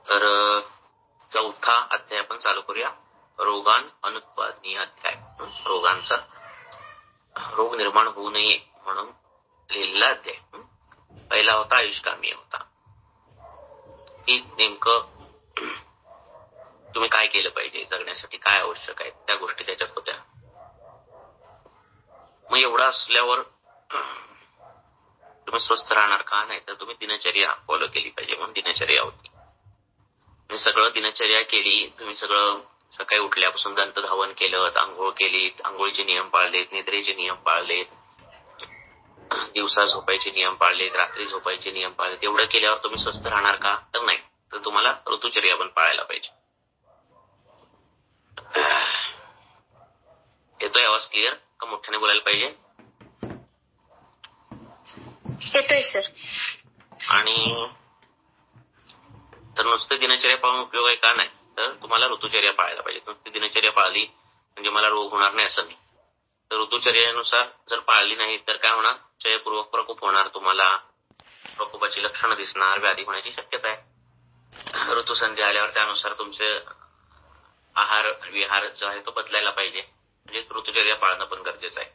तर चौथा अध्याय आपण चालू करूया. रोगान अनुत्पादनीय अध्याय. रोगांचा रोग निर्माण होऊ नये म्हणून लिहिलेला अध्याय. पहिला होता आयुष्कामी होता, की नेमकं तुम्ही काय केलं पाहिजे, जगण्यासाठी काय आवश्यक आहे त्या गोष्टी त्याच्यात होत्या. मग एवढं असल्यावर तुम्ही स्वस्थ राहणार का? नाही तर तुम्ही दिनचर्या फॉलो केली पाहिजे म्हणून दिनचर्या होती. मी सगळं दिनचर्या केली. तुम्ही सगळं सकाळी उठल्यापासून दंत धावन केलं, आंघोळ केली, आंघोळीचे नियम पाळलेत, निद्रेचे नियम पाळलेत, दिवसा झोपायचे नियम पाळलेत, रात्री झोपायचे नियम पाळलेत. एवढं केल्यावर तुम्ही स्वस्थ राहणार का? तर नाही. तर तुम्हाला ऋतुचर्या पण पाळायला पाहिजे. येतोय आवाज क्लिअर का? मोठ्याने बोलायला पाहिजे. येतोय सर. आणि तर नुसतं दिनचर्या पाळून उपयोग आहे का? नाही. तर तुम्हाला ऋतुचर्या पाळायला पाहिजे. नुसती दिनचर्या पाळली म्हणजे मला रोग होणार नाही असं नाही. तर ऋतुचर्यानुसार जर पाळली नाही तर काय होणार? क्षयपूर्वक प्रकोप होणार. तुम्हाला प्रकोपाची लक्षणं दिसणार, व्याधी होण्याची शक्यता आहे. ऋतुसंधी आल्यावर त्यानुसार तुमचे आहार विहार जो आहे तो बदलायला पाहिजे. म्हणजे ऋतुचर्या पाळणं पण गरजेचं आहे.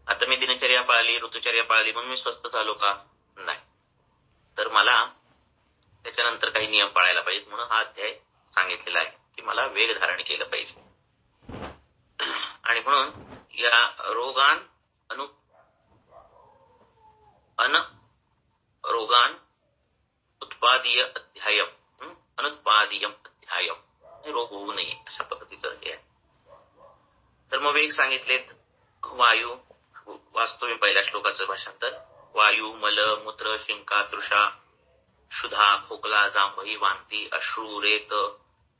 आता मी दिनचर्या पाळली, ऋतुचर्या पाळली म्हणून मी स्वस्थ झालो का? नाही. तर मला त्याच्यानंतर काही नियम पाळायला पाहिजेत म्हणून हा अध्याय सांगितलेला आहे की मला वेग धारण केलं पाहिजे. आणि म्हणून या रोगान रोगान उत्पादीय अध्यायम, अनुत्पादीयम अध्यायम, रोग होऊ नये अशा पद्धतीचं हे आहे. तर मग वेग सांगितलेत. वायू वाचतो मी पहिल्या श्लोकाचं भाषांतर. वायू, मल, मूत्र, शिंका, तृषा, क्षुधा, खोकला, जांभई, वांती, अश्रू, रेत,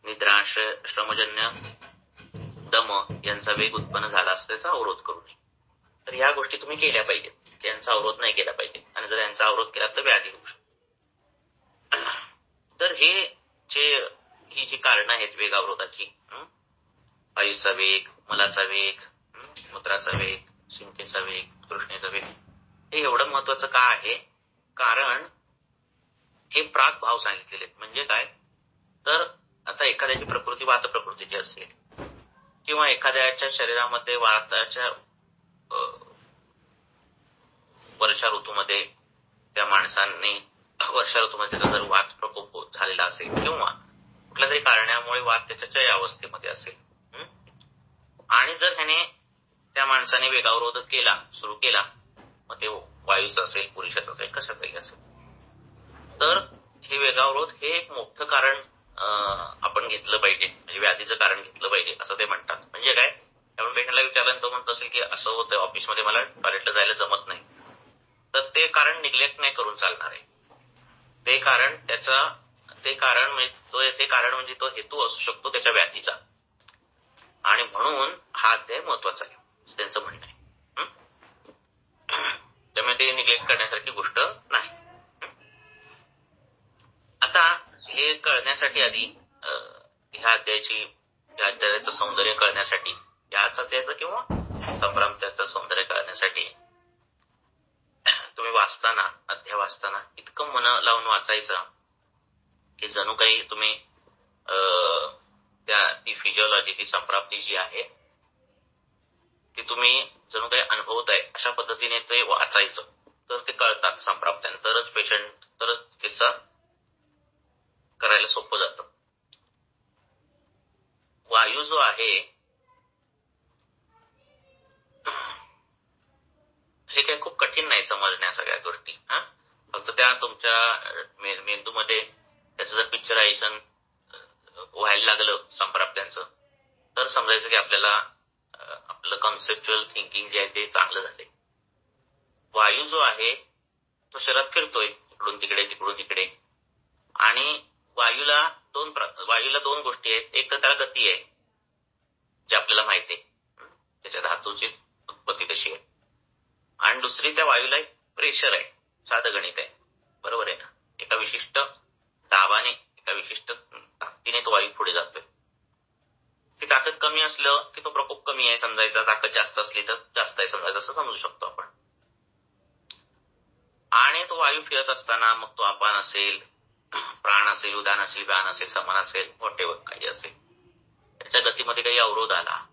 निद्राश, श्रमजन्य दम यांचा वेग उत्पन्न झाला असता त्याचा अवरोध करू नये. तर ह्या गोष्टी तुम्ही केल्या पाहिजेत. यांचा अवरोध नाही केला पाहिजे. आणि जर यांचा अवरोध केला तर व्याधी होऊ शकते. तर ही जी कारणं आहेत वेग अवरोधाची, वायूचा वेग, मलाचा वेग, मूत्राचा वेग, शिंकेचा वेग, तृष्णेचा वेग, हे एवढं महत्वाचं का आहे? कारण हे प्राक भाव सांगितलेले आहेत. म्हणजे काय? तर आता एखाद्याची प्रकृती वात प्रकृतीची असेल किंवा एखाद्याच्या शरीरामध्ये वाताच्या वर्षा ऋतूमध्ये त्या माणसांनी वर्षा ऋतूमध्ये जर वात प्रकोप झालेला असेल किंवा कुठल्या तरी कारणामुळे वात त्याच्या चय अवस्थेमध्ये असेल आणि जर ह्याने त्या माणसाने वेगावरोध सुरू केला, मग ते वायूचा असेल, पुरुषाचा असेल, कशाचाही असेल, तर हे वेगावरोध हे एक मोठं कारण आपण घेतलं पाहिजे. म्हणजे व्याधीचं कारण घेतलं पाहिजे असं ते म्हणतात. म्हणजे काय? आपण पेशंटला विचारलं तो म्हणत असेल की असं होतं ऑफिसमध्ये मला टॉयलेटला जायला जमत नाही, तर ते कारण निग्लेक्ट नाही करून चालणार आहे. ते कारण म्हणजे तो हेतू असू शकतो त्याच्या व्याधीचा. आणि म्हणून हा अध्याय महत्वाचा आहे असं त्यांचं म्हणणं आहे. त्यामुळे ते निग्लेक्ट करण्यासारखी गोष्ट नाही. आता हे कळण्यासाठी आधी ह्या अध्यायाचं सौंदर्य कळण्यासाठी, याच अध्यायाचं किंवा संभ्रांताचं सौंदर्य कळण्यासाठी तुम्ही अध्याय वाचताना इतकं मन लावून वाचायचं की जणू काही तुम्ही ती फिजिओलॉजी, ती संप्राप्ती जी आहे ती तुम्ही जणू काही अनुभवताय अशा पद्धतीने ते वाचायचं. तर ते कळतात संप्राप्त्यांतरच तरच किस्सा करायला सोपं जातं. वायू जो आहे हे काही खूप कठीण नाही समजण्या सगळ्या गोष्टी. फक्त त्या तुमच्या मेंदूमध्ये त्याचं जर पिक्चरायझेशन व्हायला लागलं संप्राप्त्यांचं, तर समजायचं की आपल्याला आपलं कॉन्सेप्च्युअल थिंकिंग जे आहे ते चांगलं झालंय. वायू जो आहे तो शरीरात फिरतोय इकडून तिकडे आणि वायूला दोन गोष्टी आहेत. एक तर त्याला गती आहे जे आपल्याला माहिती आहे, त्याच्या धातूची उत्पत्ती तशी आहे. आणि दुसरी त्या वायूला एक प्रेशर आहे, साधं गणित आहे. बरोबर आहे ना? एका विशिष्ट दाबाने, एका विशिष्ट ताकदीने तो वायू पुढे जातोय. ती ताकद कमी असलं की तो प्रकोप कमी आहे समजायचा, ताकद जास्त असली तर जास्त आहे समजायचं, असं समजू शकतो आपण. आणि तो वायू फिरत असताना मग तो अपान असेल, प्राण असेल असेल, उदान असेल, व्यान असेल, समान असेल, व्हॉटेवर काही असेल, त्याच्या गतीमध्ये काही अवरोध आला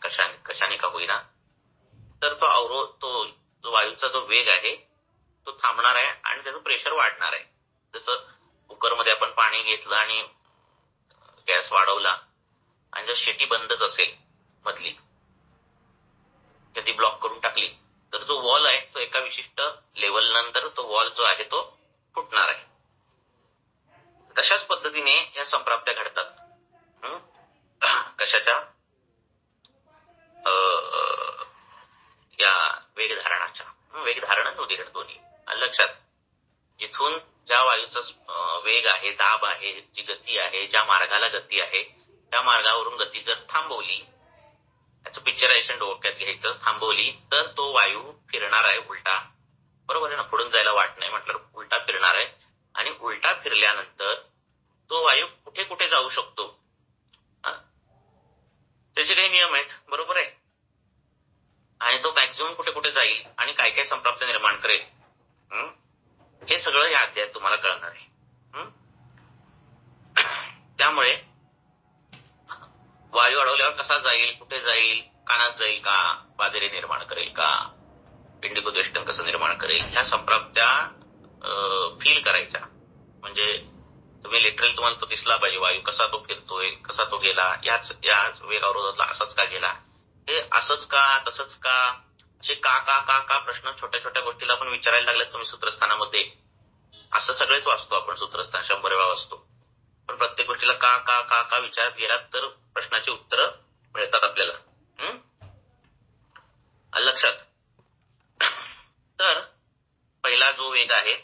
कशाने का होईना, तर तो अवरोध, तो जो वायूचा जो वेग आहे तो थांबणार आहे आणि त्याचं प्रेशर वाढणार आहे. जसं कुकरमध्ये आपण पाणी घेतलं आणि गॅस वाढवला आणि जर शेटी बंदच असेल मधली, तर ती ब्लॉक करून टाकली, तर जो वॉल आहे तो एका विशिष्ट लेवल नंतर तो वॉल जो आहे तो फुटणार आहे. तशाच पद्धतीने या संप्राप्त्या घडतात. कशाच्या? या वेगधारणाच्या. वेगधारण आणि उदीरण दोन्ही लक्षात. जिथून ज्या वायूचा वेग आहे, दाब आहे, जी गती आहे, ज्या मार्गाला गती आहे, त्या मार्गावरून गती जर थांबवली, त्याचं पिक्चरायझेशन डोक्यात घ्यायचं, थांबवली तर तो वायू फिरणार आहे उलटा. बरोबर आहे ना? पुढून जायला वाट नाही म्हटलं, उलटा फिरणार आहे आणि उलटा फिरल्यानंतर तो वायू कुठे कुठे जाऊ शकतो, त्याचे काही नियम आहेत. बरोबर आहे? आणि तो मॅक्झिमम कुठे कुठे जाईल आणि काय काय संप्राप्त निर्माण करेल, हे सगळं या अध्यायात तुम्हाला कळणार आहे. त्यामुळे वायू अडवल्यावर कसा जाईल, कुठे जाईल, कानात जाईल का, पादेरे निर्माण करेल का, पिंडिकोद्वेष्टन कसं निर्माण करेल, ह्या संप्राप्त्या फील करायच्या. म्हणजे तुम्ही लिटरली तुम्हाला तो दिसला पाहिजे, वायू कसा तो फिरतोय, कसा तो गेला, याच वेग अवरोधातला असाच का गेला, हे असंच का, तसंच का, असे का प्रश्न छोट्या छोट्या गोष्टीला आपण विचारायला लागलेत तुम्ही सूत्रस्थानामध्ये. असं सगळेच वाचतो आपण सूत्रस्थान, 100 वेळा वाचतो, पण प्रत्येक गोष्टीला का विचारात गेलात तर प्रश्नाची उत्तरं मिळतात आपल्याला. लक्षात. तर पहिला जो वेग आहे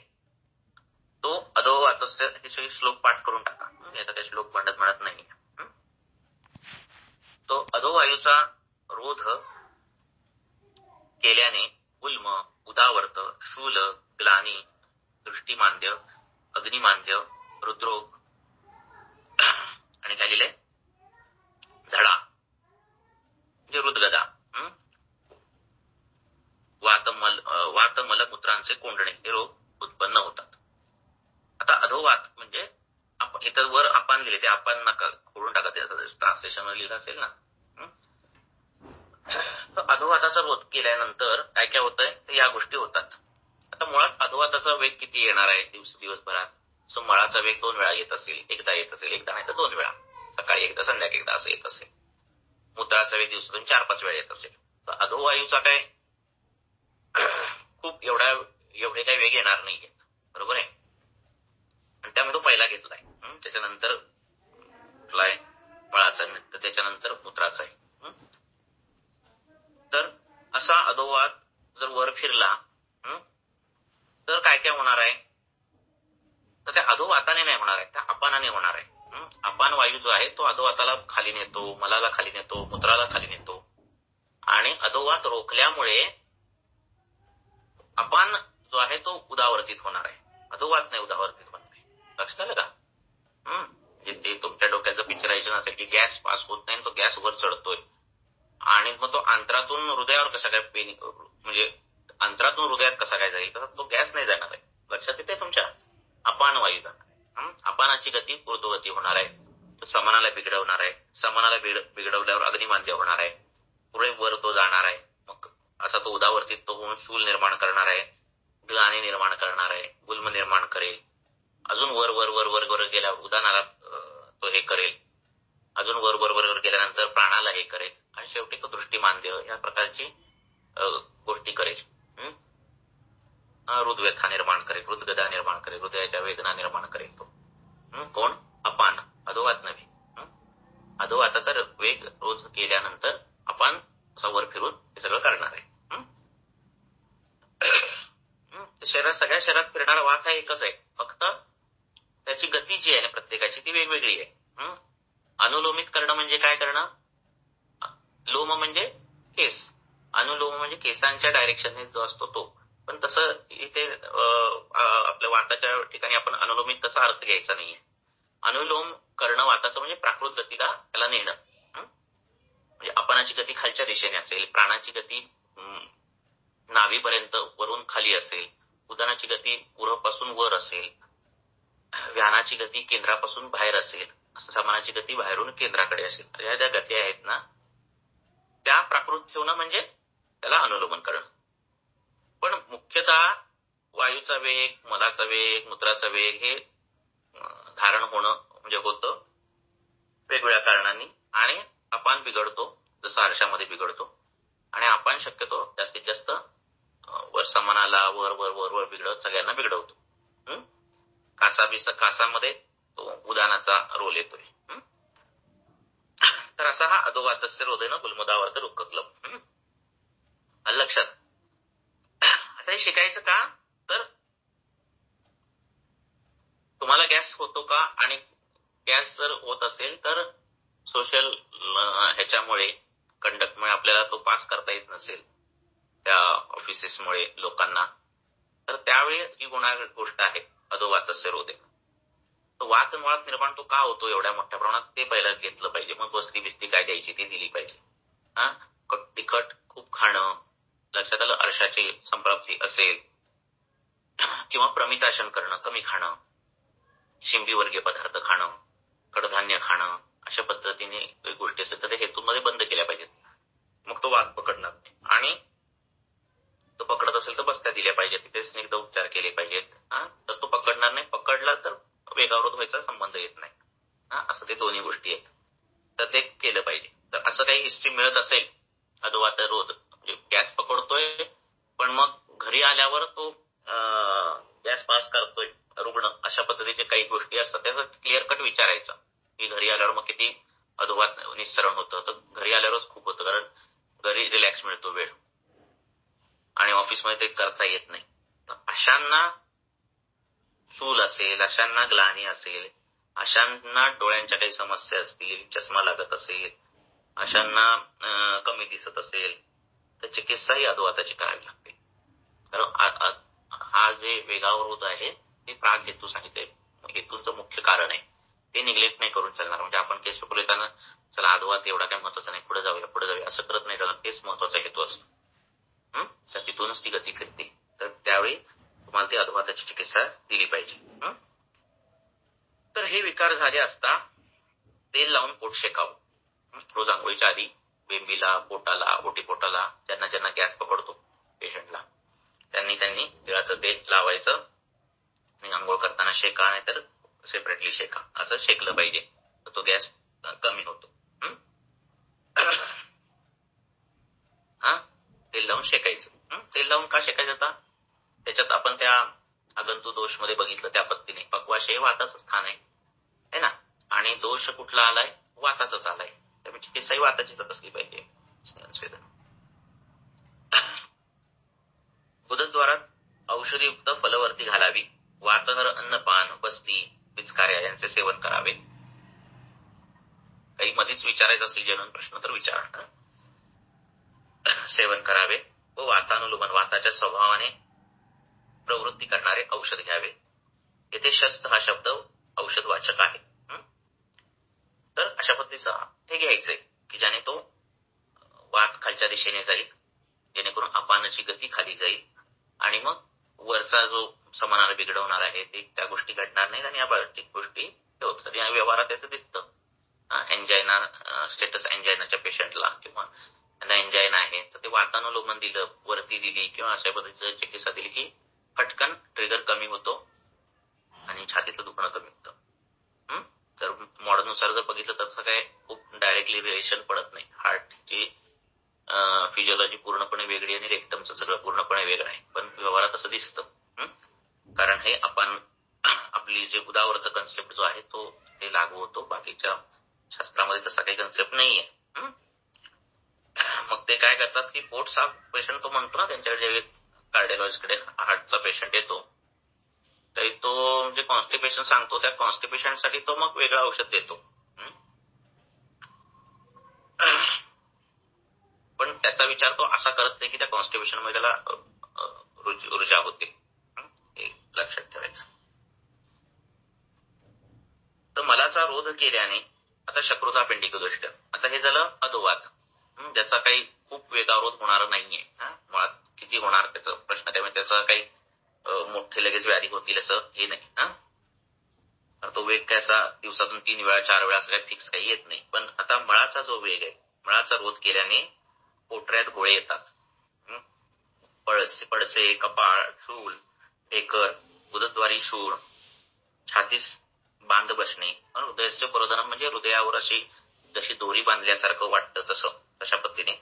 तो अधोवातस्य, हे श्लोक पाठ करून टाका. आता ते श्लोक म्हणत नाही. तो अधोवायूचा रोध केल्याने गुल्म, उदावर्त, शूल, ग्लानी, दृष्टिमांद्य, अग्निमांद्य, हृद्रोग आणि काय लिहिलंय, धडा म्हणजे हृदगदा, वातमलमूत्रांचे कोंडणे, हे रोग उत्पन्न होतात. आता अधोवात म्हणजे इथं वर आपण लिहिले, ते आपण नका खोडून टाका, त्याचं ट्रान्सलेशन मध्ये लिहिलं असेल ना. तर अधोवाताचा रोध केल्यानंतर काय काय होतंय, तर या गोष्टी होतात. आता मुळात अधोवाताचा वेग किती येणार आहे दिवसभरात? सो मळाचा वेग 2 वेळा येत असेल, एकदा येत असेल, एकदा नाही तर 2 वेळा, सकाळी एकदा, संध्याकाळी एकदा असं येत असेल. मूत्राचा वेग दिवसातून 4-5 वेळा येत असेल. तर अधोवायूचा काय खूप एवढे काही वेग येणार नाहीये. बरोबर आहे? आणि त्यामुळे तो पहिला घेतलाय. त्याच्यानंतर मळाचा, त्याच्यानंतर मूत्राचा आहे. तर असा अधोवात जर वर फिरला तर काय काय होणार आहे, तर त्या अधोवाताने नाही होणार आहे, त्या अपानाने होणार आहे. अपान वायू जो आहे तो अधोवाताला खाली नेतो, मलाला खाली नेतो, मूत्राला खाली नेतो, आणि अधोवात रोखल्यामुळे अपान जो आहे तो उदावर्तित होणार आहे, अधोवात नाही उदावर्तित होणार आहे. लक्षात आलं का? ते तुमच्या डोक्याचं पिक्चरायझेशन असेल की गॅस पास होत नाही, तो गॅस वर चढतोय आणि मग तो अंतरातून हृदयावर कसा काय म्हणजे अंतरातून हृदयात कसा काय जाईल, तर तो गॅस नाही जाणार आहे. लक्षात येते तुमच्या? अपान वायू जाणार. अपानाची गती ऊर्ध्वगती होणार आहे, तो समानाला बिघडवणार आहे, समानाला बिघडवल्यावर अग्निमांद्य होणार आहे, पुढे वर तो जाणार आहे, मग असा तो उदावर्तित तो होऊन शूल निर्माण करणार आहे, ग्लानी निर्माण करणार आहे, गुल्म निर्माण करेल, अजून वर वर वर वर वर गेल्या उदानाला तो हे करेल, अजून वर वर वर गेल्यानंतर प्राणाला हे करेल, आणि शेवटी तो दृष्टिमांद्य या प्रकारची गोष्टी करेल. हृदव्यथा निर्माण करेल, हृदगदा निर्माण करेल, हृदयाच्या वेदना निर्माण करेल. तो कोण? अपान, अधोवात नव्हे. अधोवाताचा वेग रोध केल्यानंतर अपान वर फिरून हे सगळं करणार आहे. शरीरात, सगळ्या शरीरात फिरणारा वात हा एकच आहे, फक्त त्याची गती जी आहे ना प्रत्येकाची ती वेगवेगळी आहे. अनुलोमित करणं म्हणजे काय करणं? लोम म्हणजे केस, अनुलोम म्हणजे केसांच्या डायरेक्शनने जो असतो तो. पण तसं इथे आपल्या वाताच्या ठिकाणी आपण अनुलोमित तसा अर्थ घ्यायचा नाहीये. अनुलोम करणं वाताचं म्हणजे प्राकृत गतीला त्याला नेणं. म्हणजे अपनाची गती खालच्या दिशेने असेल, प्राणाची गती नाभीपर्यंत वरून खाली असेल, उदानाची गती पुढपासून वर असेल, व्यानाची गती केंद्रापासून बाहेर असेल, समानाची गती बाहेरून केंद्राकडे असेल, तर ह्या ज्या गती आहेत ना त्या प्राकृत ठेवणं म्हणजे त्याला अनुलोमन करणं. पण मुख्यतः वायूचा वेग, मलाचा वेग, मूत्राचा वेग हे धारण होणं म्हणजे होतं वेगवेगळ्या कारणांनी, आणि अपान बिघडतो जसं आरशामध्ये बिघडतो, आणि अपान शक्यतो जास्तीत जास्त वर समानाला वर वर वर वर बिघडत सगळ्यांना बिघडवतो. कासामध्ये तो उदानाचा रोल येतोय. तर असा हा अधोवातस्य रोधेन गुलमुदावर्त रुक्कक्लम. लक्षात. आता हे शिकायचं का, तर तुम्हाला गॅस होतो का, आणि गॅस जर होत असेल तर सोशल ह्याच्यामुळे कंडक्टमुळे आपल्याला तो पास करता येत नसेल त्या ऑफिसेसमुळे लोकांना, तर त्यावेळी ही गोष्ट आहे अधोवातस्य रोधे. वात मुळात निर्माण तो का होतो एवढ्या मोठ्या प्रमाणात ते पहिलं घेतलं पाहिजे. मग बस्ती बिस्ती काय द्यायची ती दिली पाहिजे. तिखट खूप खाणं, लक्षात आलं, अर्शाची संप्राप्ती असेल, किंवा प्रमिताशन करणं, कमी खाणं, शिंबीवर्गीय पदार्थ खाणं, कडधान्य खाणं, अशा पद्धतीने गोष्टी असेल तर ते हेतूमध्ये बंद केल्या पाहिजेत. मग तो वात पकडणार नाही, आणि तो पकडत असेल तर बस्त्या दिल्या पाहिजेत, तिथे स्निग्ध उपचार केले पाहिजेत. तर तो पकडणार नाही, पकडला तर वेगावरोध व्हायचा संबंध येत नाही. असं ते दोन्ही गोष्टी आहेत, तर ते केलं पाहिजे. तर असं काही हिस्ट्री मिळत असेल अधोवात रोध, म्हणजे गॅस पकडतोय पण मग घरी आल्यावर तो गॅस पास करतोय रुग्ण, अशा पद्धतीचे काही गोष्टी असतात, त्याचा क्लिअर कट विचारायचा की घरी आल्यावर मग किती अधोवात निस्सरण होतं. तर घरी आल्यावरच खूप होतं, कारण घरी रिलॅक्स मिळतो वेळ, आणि ऑफिसमध्ये ते करता येत नाही. तर अशांना शूल असेल, अशांना ग्लानी असेल, अशांना डोळ्यांच्या काही समस्या असतील, चष्मा लागत असेल, अशांना कमी दिसत असेल, तर चिकित्सा ही अधोवाताची करावी लागते. कारण हा जे वेगावरोध आहे ते प्राग हेतू सांगितले, हेतूचं मुख्य कारण आहे, ते निग्लेक्ट नाही करून चालणार. म्हणजे आपण केस येताना चला अधोवात एवढा काही महत्वाचा नाही, पुढे जाऊया असं करत नाही चालणार, तेच महत्वाचा हेतू असतो. तर तिथूनच ती गती फिरते. तर त्यावेळी तुम्हाला ती अधोवाताची चिकित्सा दिली पाहिजे. तर हे विकार झाले असता तेल लावून पोट शेकावं. रोज आंघोळीच्या आधी बेंबीला, पोटाला, ओटीपोटाला, ज्यांना ज्यांना गॅस पकडतो पेशंटला, त्यांनी तिळाचं तेल लावायचं आणि आंघोळ करताना शेका, नाही तर सेपरेटली शेका, असं शेकलं पाहिजे, तर तो गॅस कमी होतो. तेल लावून शेकायचं. तेल लावून का शेकायचं आता, त्याच्यात आपण त्या आगंतु दोष मध्ये बघितलं त्या पद्धतीने पक्वाशय वाताचं स्थान आहे ना, आणि दोष कुठला आलाय, वाताचाच आलाय, त्यामुळे चिकित्साही वाताचीच असली पाहिजे. गुदद्वारात औषधीयुक्त फलवर्ती घालावी, वातहर अन्नपान, बस्ती, पिचकाऱ्या यांचे सेवन करावे. काही मध्येच विचारायचं असेल जनन प्रश्न तर विचारा. सेवन करावे व वातानुलोमन, वाताच्या स्वभावाने प्रवृत्ती करणारे औषध घ्यावे. येथे शस्त हा शब्द औषधवाचक आहे. तर अशा पद्धतीचा हे घ्यायचंय की ज्याने तो वात खालच्या दिशेने जाईल, जेणेकरून अपानाची गती खाली जाईल, आणि मग वरचा जो समानाला बिघडवणार आहे ते त्या गोष्टी घडणार नाहीत, आणि या बाबतीत गोष्टी होत. तर या व्यवहारात त्याचं दिसतं. एन्जायना, स्टेटस एन्जायनाच्या पेशंटला किंवा एन्जायना आहे तर ते वातानुलोमन दिलं, वरती दिली किंवा अशा पद्धतीची चिकित्सा दिली की फटकन ट्रिगर कमी होतो आणि छातीतलं दुखणं कमी होतं. तर मॉडर्ननुसार जर बघितलं तर तसं काय खूप डायरेक्टली रिलेशन पडत नाही. हार्टची फिजिओलॉजी पूर्णपणे वेगळी आणि रेक्टमचं सगळं पूर्णपणे वेगळं आहे, पण व्यवहारात असं दिसतं. कारण हे आपण आपली जे उदावर्त कन्सेप्ट जो आहे तो ते लागू होतो, बाकीच्या शास्त्रामध्ये तसा काही कन्सेप्ट नाहीये. मग ते काय करतात की पोट साफ पेशंट तो म्हणतो ना, त्यांच्याकडे कार्डिओलॉजिस्टकडे हार्टचा पेशंट येतो, तर तो म्हणजे कॉन्स्टिपेशन सांगतो, त्या कॉन्स्टिपेशनसाठी तो मग वेगळं औषध देतो. पण त्याचा विचार तो असा करत नाही की त्या कॉन्स्टिपेशन मध्ये त्याला ऊर्जा होते. हे लक्षात ठेवायचं. तर मलाचा रोध केल्याने आता शक्रुतापेंडिक दृष्ट, आता हे झालं अधोवात, ज्याचा काही खूप वेगावरोध होणार नाहीये. मुळात किती होणार त्याचा प्रश्न, त्यामुळे त्याचा काही मोठे लगेच व्याधी होतील असं हे नाही. तो वेग काय असा दिवसातून 3 वेळा 4 वेळा असं काही फिक्स काही येत नाही. पण आता मळाचा जो वेग आहे, मळाचा रोध केल्याने पोटऱ्यात गोळे येतात. पडसे, कपाळ, शूल, ढेकर, उदरद्वारी शूळ, छातीस बांध बसणे, हृदयाचे प्रोधनम म्हणजे हृदयावर अशी जशी दोरी बांधल्यासारखं वाटतं तशा पद्धतीने,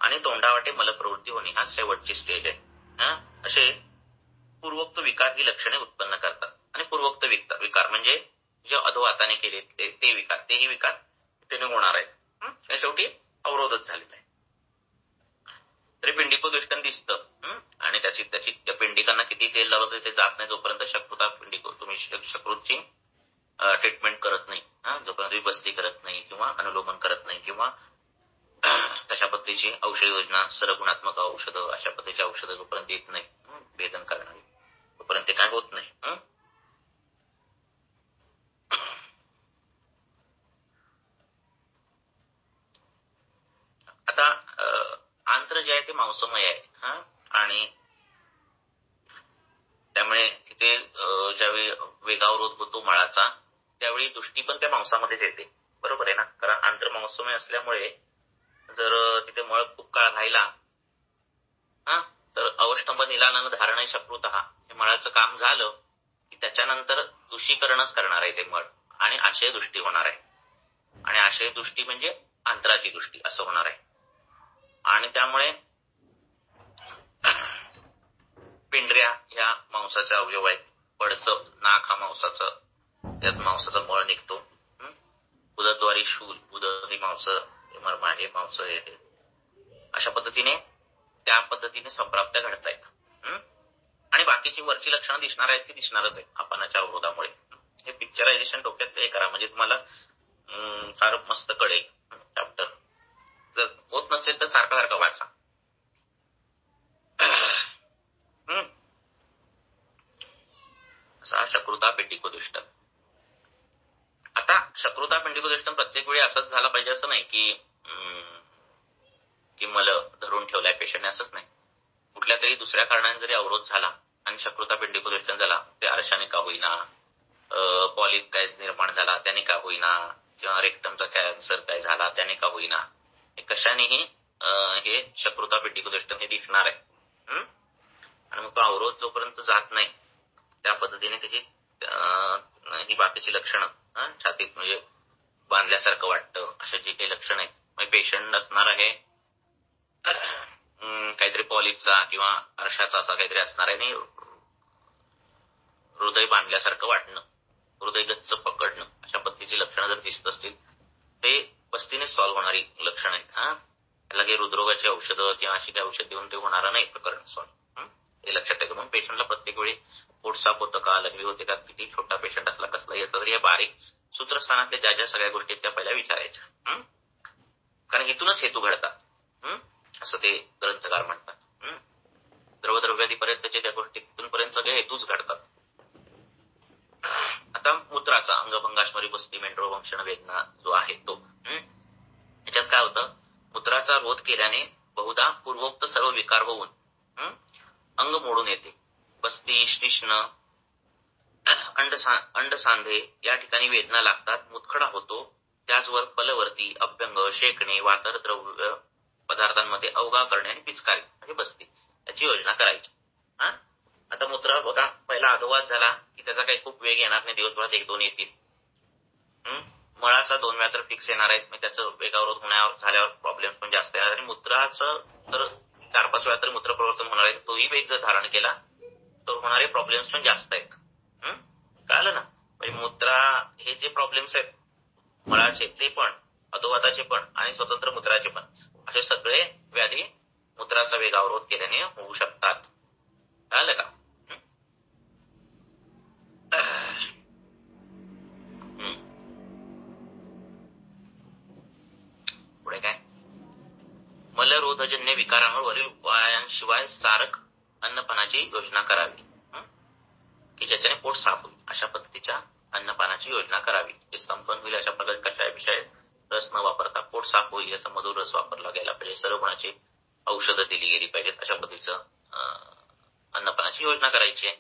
आणि तोंडावाटे मलप्रवृत्ती होणे हा शेवटची स्टेज आहे. असे पूर्वोक्त विकार ही लक्षणे उत्पन्न करतात. आणि पूर्वोक्त विकार म्हणजे जे अधोवाताने केले ते विकार, तेही विकार त्याने होणार आहेत. शेवटी अवरोधच झालेला आहे. तरी पिंडिकोदृष्टन दिसतं आणि त्याची त्या पिंडिकांना किती तेल लावलं ते जात नाही जोपर्यंत शकृता पिंडिको तुम्ही शकृतची ट्रीटमेंट करत नाही, जोपर्यंत तुम्ही बस्ती करत नाही किंवा अनुलोमन करत नाही किंवा तशा पद्धतीची औषध योजना, सरगुणात्मक औषधं, अशा पद्धतीची औषधं जोपर्यंत देत नाही वेदन करणारी, तोपर्यंत ते काय होत नाही. आता आंत्र जे आहे ते मांसमय आहे आणि त्यामुळे तिथे ज्यावेळी वेगावरोध होतो मळाचा त्यावेळी दृष्टी पण त्या मांसामध्येच येते. बरोबर आहे ना, कारण आंत्र मांसमय असल्यामुळे जर तिथे मळ खूप काळ राहिला तर अवष्टंभ निलानन धारण शकृत हे मळाचं काम झालं की त्याच्यानंतर दूषीकरणच करणार आहे ते मळ आणि आशय दृष्टी होणार आहे. आणि आशय दृष्टी म्हणजे आंतराची दृष्टी असं होणार आहे. आणि त्यामुळे पिंढऱ्या ह्या मांसाच्या अवयव आहेत. पडसं, नाक हा मांसाचं, त्यात मांसाचा मळ निघतो. उदरद्वारी शूल, उदर ही मांस, मर्मा हे मांस आहे. अशा पद्धतीने त्या पद्धतीने संप्राप्त्या घडतायत. आणि बाकीची वरची लक्षणं दिसणार आहेत ती दिसणारच आहे अपनाच्या अवरोधामुळे. हे पिक्चरायझेशन डोक्यात ते करा म्हणजे तुम्हाला फार मस्त कळेल चॅप्टर. जर होत नसेल तर सारखा सारखा वाचा. असा शकृता पिंडिकोदृष्टन. आता शकृता पिंडिकोदृष्टन प्रत्येक वेळी असंच झालं पाहिजे असं नाही की मला धरून ठेवलाय पेशंटने, असंच नाही. कुठल्या तरी दुसऱ्या कारणाने जरी अवरोध झाला आणि शकृता पिंडिकोदृष्टन झाला, ते आरशाने का होईना, पॉलिप काय निर्माण झाला त्याने का होईना, किंवा रेक्टमचा कॅन्सर काय झाला त्याने का होईना, कशानेही हे शकृता पिंडिकोदृष्टन हे दिसणार आहे. आणि मग तो अवरोध जोपर्यंत जात नाही त्या पद्धतीने त्याची ही बाकीची लक्षणं छातीत म्हणजे बांधल्यासारखं वाटतं अशा जी काही लक्षणं आहेत, म्हणजे पेशंट असणार आहे काहीतरी पॉलिपचा किंवा अर्शाचा असा काहीतरी असणार आहे आणि हृदय बांधल्यासारखं वाटणं, हृदय गच्च पकडणं, अशा पद्धतीची लक्षणं जर दिसत असतील ते बस्तीने सॉल्व्ह होणारी लक्षणं आहेत. त्याला काही हृदरोगाची औषधं किंवा अशी काही औषध देऊन ते होणार नाही प्रकरण सॉल्व्ह. हे लक्षात ठेवा. म्हणून पेशंटला प्रत्येक वेळी पोट साफ होतं का, लघवी होते का, किती छोटा पेशंट असला कसलाही असला तरी या बारीक सूत्रस्थानातल्या ज्या ज्या सगळ्या गोष्टी त्या पहिल्या विचारायच्या. कारण इथूनच हेतू घडतात असं ते ग्रंथकार म्हणतात. द्रवद्रव्यादीपर्यंतच्या ज्या गोष्टी तिथूनपर्यंत सगळे हेतूच घडतात. आता मूत्राचा अंगभंगाश्मरी बस्ती मेंढरो वंशण वेदना जो आहे तो, याच्यात काय होतं, मूत्राचा रोध केल्याने बहुधा पूर्वोक्त सर्व विकार होऊन अंग मोडून येते. बस्ती, श्लिष्ण, अंडसांधे या ठिकाणी वेदना लागतात, मुतखडा होतो. त्याचवर फलवर्ती, अभ्यंग, शेकणे, वातर द्रव्य पदार्थांमध्ये अवगा करणे आणि पिचकारी म्हणजे बस्ती याची योजना करायची. आता मूत्र बघा पहिला अधोवाद झाला की त्याचा काही खूप वेग येणार नाही, दिवसभरात 1-2 येतील. मळाचा 2 वेळा तर फिक्स येणार आहेत, मग त्याचं वेगावरोध होण्यावर झाल्यावर प्रॉब्लेम पण जास्त येणार. आणि मूत्राचं तर 4-5 वेळा तरी मूत्र प्रवर्तन होणार आहे, तोही वेग जर धारण केला तर होणारे प्रॉब्लेम्स पण जास्त आहेत. कळलं ना, म्हणजे मूत्रा हे जे प्रॉब्लेम्स आहेत मळाचे ते पण, अधोवाताचे पण आणि स्वतंत्र मूत्राचे पण, असे सगळे व्याधी मूत्राचा वेगावरोध केल्याने होऊ शकतात. कळलं का? पुढे काय, मलरोधजन्य विकारांवर वरील उपायांशिवाय सारक अन्नपानाची योजना करावी की ज्याच्याने पोट साफ होईल, अशा पद्धतीच्या अन्नपानाची योजना करावी. जे संपन्न होईल अशा प्रकारे कशाय विषय रस न वापरता पोट साफ होईल याचा मधुर रस वापरला गेला पाहिजे, सर्व गुणाची औषधं दिली गेली पाहिजेत, अशा पद्धतीचं अन्नपानाची योजना करायची आहे.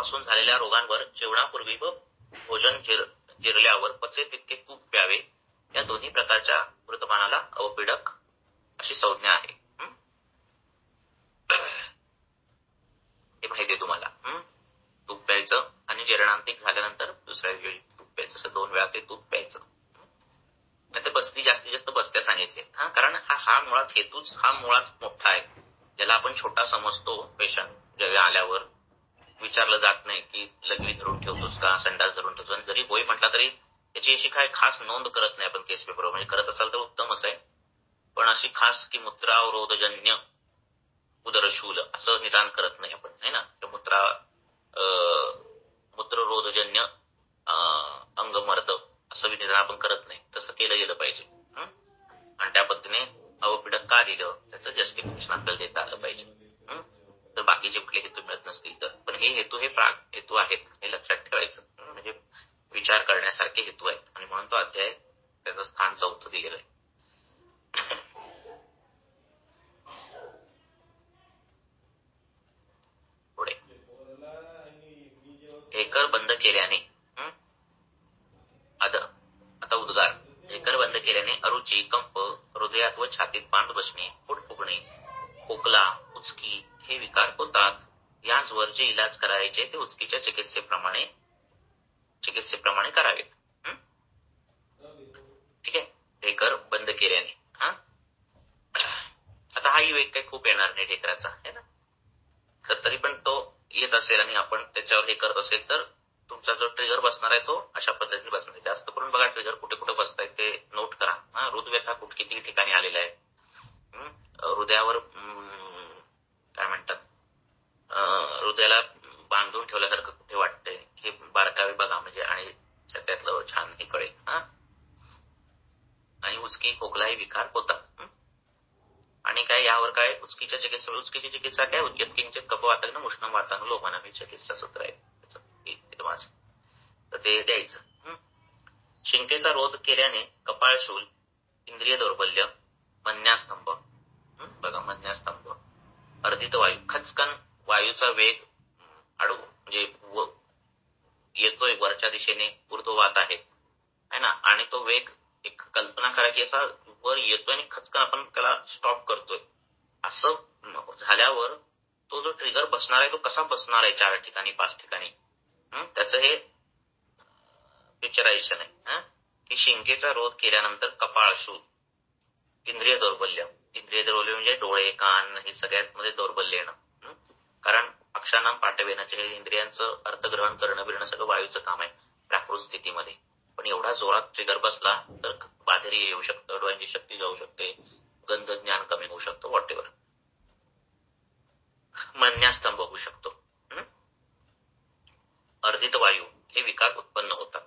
पासून झालेल्या रोगांवर जेवणापूर्वी व भोजन जिरल्यावर पचे तितके तूप प्यावे. या दोन्ही प्रकारच्या वर्तमानाला अवपीडक अशी संज्ञा आहे. हे माहिती आहे तुम्हाला. तूप प्यायचं आणि जेरणांतिक झाल्यानंतर दुसऱ्या वेळी तूप प्यायचं, असं 2 वेळा ते तूप प्यायचं. नाही तर बस्ती जास्तीत जास्त बस्त्या सांगितले. कारण हा मुळात हेतूच हा मुळात मोठा आहे, ज्याला आपण छोटा समजतो. पेशंट जेव्हा आल्यावर विचारलं जात नाही की लघवी धरून ठेवतोस का, संडास धरून ठेवतो. जरी होय म्हटला तरी याची अशी काय खास नोंद करत नाही आपण केस पेपरवर. म्हणजे करत असाल तर उत्तमच आहे, पण अशी खास की मूत्रावरोधजन्य उदरशूल असं निदान करत नाही आपण, है ना. मूत्ररोधजन्य अंगमर्द असं निदान आपण करत नाही. तसं केलं गेलं पाहिजे. आणि त्या पद्धतीने अवपीडक का दिलं त्याचं जस्टिफिकेशन आपल्याला देता आलं पाहिजे. तर बाकीचे कुठले हेतू मिळत नसतील तर. पण हे हेतू हे प्राग हेतू आहेत, हे लक्षात ठेवायचं. म्हणजे विचार करण्यासारखे हेतू आहेत आणि म्हणून तो अध्याय त्याचं स्थान 4 दिलेलं आहे. पुढे ढेकर बंद केल्याने आता उद्गार. ढेकर बंद केल्याने अरुची, कंप, हृदयात व छातीत बांध बसणे, पोट फुगणे, खोकला, उचकी हे विकार होतात. यांवर जे इलाज करायचे ते उचकीच्या चिकित्सेप्रमाणे करावेत. ठीक आहे. ढेकर बंद केल्याने आता हा वेग काही खूप येणार नाही ढेकराचा, है ना. तर तरी पण तो येत असेल आणि आपण त्याच्यावर हे करत असेल तर तुमचा जो ट्रिगर बसणार आहे तो अशा पद्धतीने बसणार आहे. जास्त करून बघा ट्रिगर कुठे कुठे बसताय ते नोट करा. हृदव्यथा किती ठिकाणी आलेला आहे. हृदयावर काय म्हणतात, हृदयाला बांधून ठेवल्यासारखं कुठे वाटतंय हे बारकावे बघा. म्हणजे आणि त्यातलं छान हे कळेल. आणि उचकी, खोकला हे विकार होतात. आणि काय यावर काय उचकीची चिकित्सा काय, यत्किंचित कफवातानं उष्णं वातानं लोमानं ही चिकित्सा सूत्र आहे माझं, तर ते द्यायचं. शिंकेचा रोध केल्याने कपाळशूल, इंद्रिय दौर्बल्य, मन्यास्तंभ. बघा मन्यास्तंभ, अर्धित वायू, खचकन वायूचा वेग अडवू, म्हणजे येतोय वरच्या दिशेने ऊर्ध्ववात आहे ना, आणि तो वेग एक कल्पना करा की असा वर येतोय आणि खचकन आपण त्याला स्टॉप करतोय. असं झाल्यावर तो जो ट्रिगर बसणार आहे तो कसा बसणार आहे 4 ठिकाणी 5 ठिकाणी, त्याचं हे पिक्चरायझेशन आहे. की शिंकेचा रोध केल्यानंतर कपाळशूल, इंद्रिय दौर्बल्य म्हणजे डोळे, कान हे सगळ्यात मध्ये दौर्बल्य येणं. कारण अक्षांनाम पाठवेनाचे हे इंद्रियांचं अर्थग्रहण करणं बिरणं सगळं वायूचं काम आहे प्राकृत स्थितीमध्ये. पण एवढा जोरात ट्रिगर बसला तर बाधेरी येऊ शकतं, डोळ्यांची शक्ती जाऊ शकते, गंध ज्ञान कमी होऊ शकतं, वॉटेवर मन्यास्तंभ होऊ शकतो. अर्धित वायू हे विकार उत्पन्न होतात.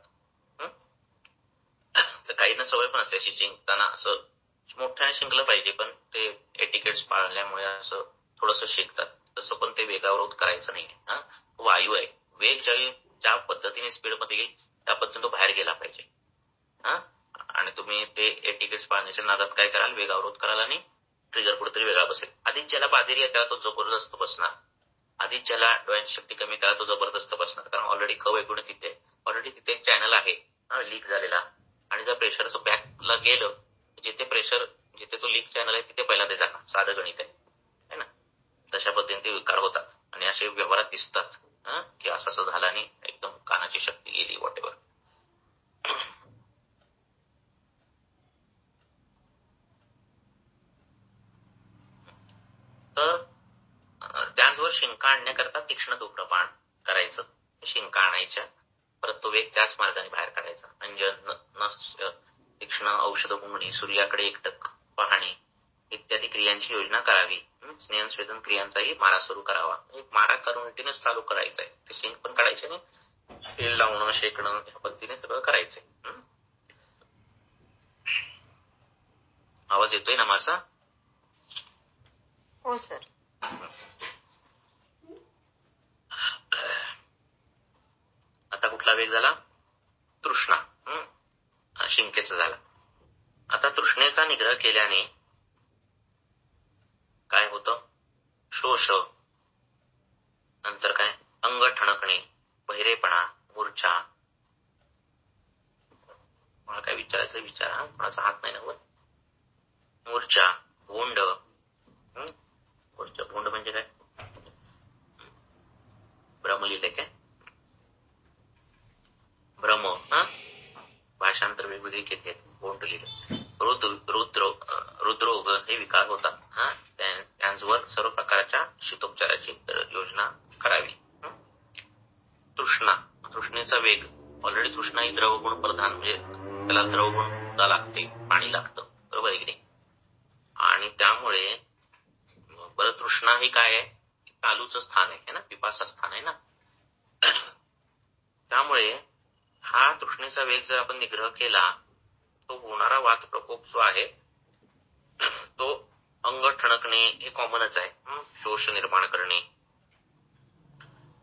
तर काहींना सवय पण असते अशी शिंकताना असं मोठ्याने शिंकलं पाहिजे, पण ते एटिकेट्स पाळल्यामुळे असं थोडंसं शिंकतात. तसं पण ते वेगावरोध करायचं नाही. वायू आहे, वेग ज्या पद्धतीने स्पीडमध्ये येईल त्या पद्धतीने तो बाहेर गेला पाहिजे. आणि तुम्ही ते एटिकेट्स पाळण्याच्या नादात काय कराल, वेगावरोध कराल आणि ट्रिगर कुठेतरी वेगळा बसेल. आधीच ज्याला बाधेरी आहे त्याला तो जबरदस्त बसणार, आधीच ज्याला डोळ्यांची शक्ती कमी त्याला तो जबरदस्त बसणार. कारण ऑलरेडी खवैगुण तिथे ऑलरेडी तिथे एक चॅनल आहे लीक झालेला, आणि जर प्रेशरचं बॅकला गेलं जिथे प्रेशर जिथे तो लीक चॅनल आहे तिथे पहिला ते जाणार. साधं गणित आहे ना. तशा पद्धतीने ते विकार होतात आणि असे व्यवहारात दिसतात की असं झालं आणि एकदम कानाची शक्ती गेली वॉटेवर. तर त्याचवर शिंका आणण्याकरता तीक्ष्ण धूम्रपान करायचं. शिंका आणायच्या, परत तो वेग त्याच मार्गाने बाहेर काढायचा. अंजन, तीक्ष्ण औषध घुमणे, सूर्याकडे एकटक पाहणे इत्यादी क्रियांची योजना करावी. स्नेहन स्वेदन क्रियांचाही मारा सुरू करावा. एक मारा कंटिन्यूस चालू करायचा आहे. ते शिंक पण काढायचे आणि तेल लावणं, शेकणं या पद्धतीने सगळं करायचंय. आवाज येतोय ना माझा? हो सर. आता कुठला वेग झाला? तृष्णा. शिंकेचा झाला. आता तृष्णेचा निग्रह केल्याने काय होतं? शोष, नंतर काय अंग ठणकणे, हा, कोणाचा हात नाही नव्हत. मूर्छा, भोंड. मूर्छा भोंड म्हणजे काय? भ्रम लिहिले काय? भ्रम, हा, भाषांतर वेगवेगळी घेते. भोंड लिहिलं. हृदरोग हे विकार होतात. हा, त्यांच्यावर सर्व प्रकारच्या शीतोपचाराची योजना करावी. तृष्णा, तृष्णेचा वेग. ऑलरेडी तृष्णा ही द्रवगुण प्रधान, म्हणजे त्याला द्रवगुण लागते, पाणी लागतं, बरोबर आहे की नाही. आणि त्यामुळे बरं, तृष्णा ही काय आहे? चालूचं स्थान आहे ना, पिपासा स्थान आहे ना. त्यामुळे हा तृष्णेचा वेग जर आपण निग्रह केला, तो होणारा वात प्रकोप जो आहे तो अंग ठणकणे हे कॉमनच आहे. शोष निर्माण करणे,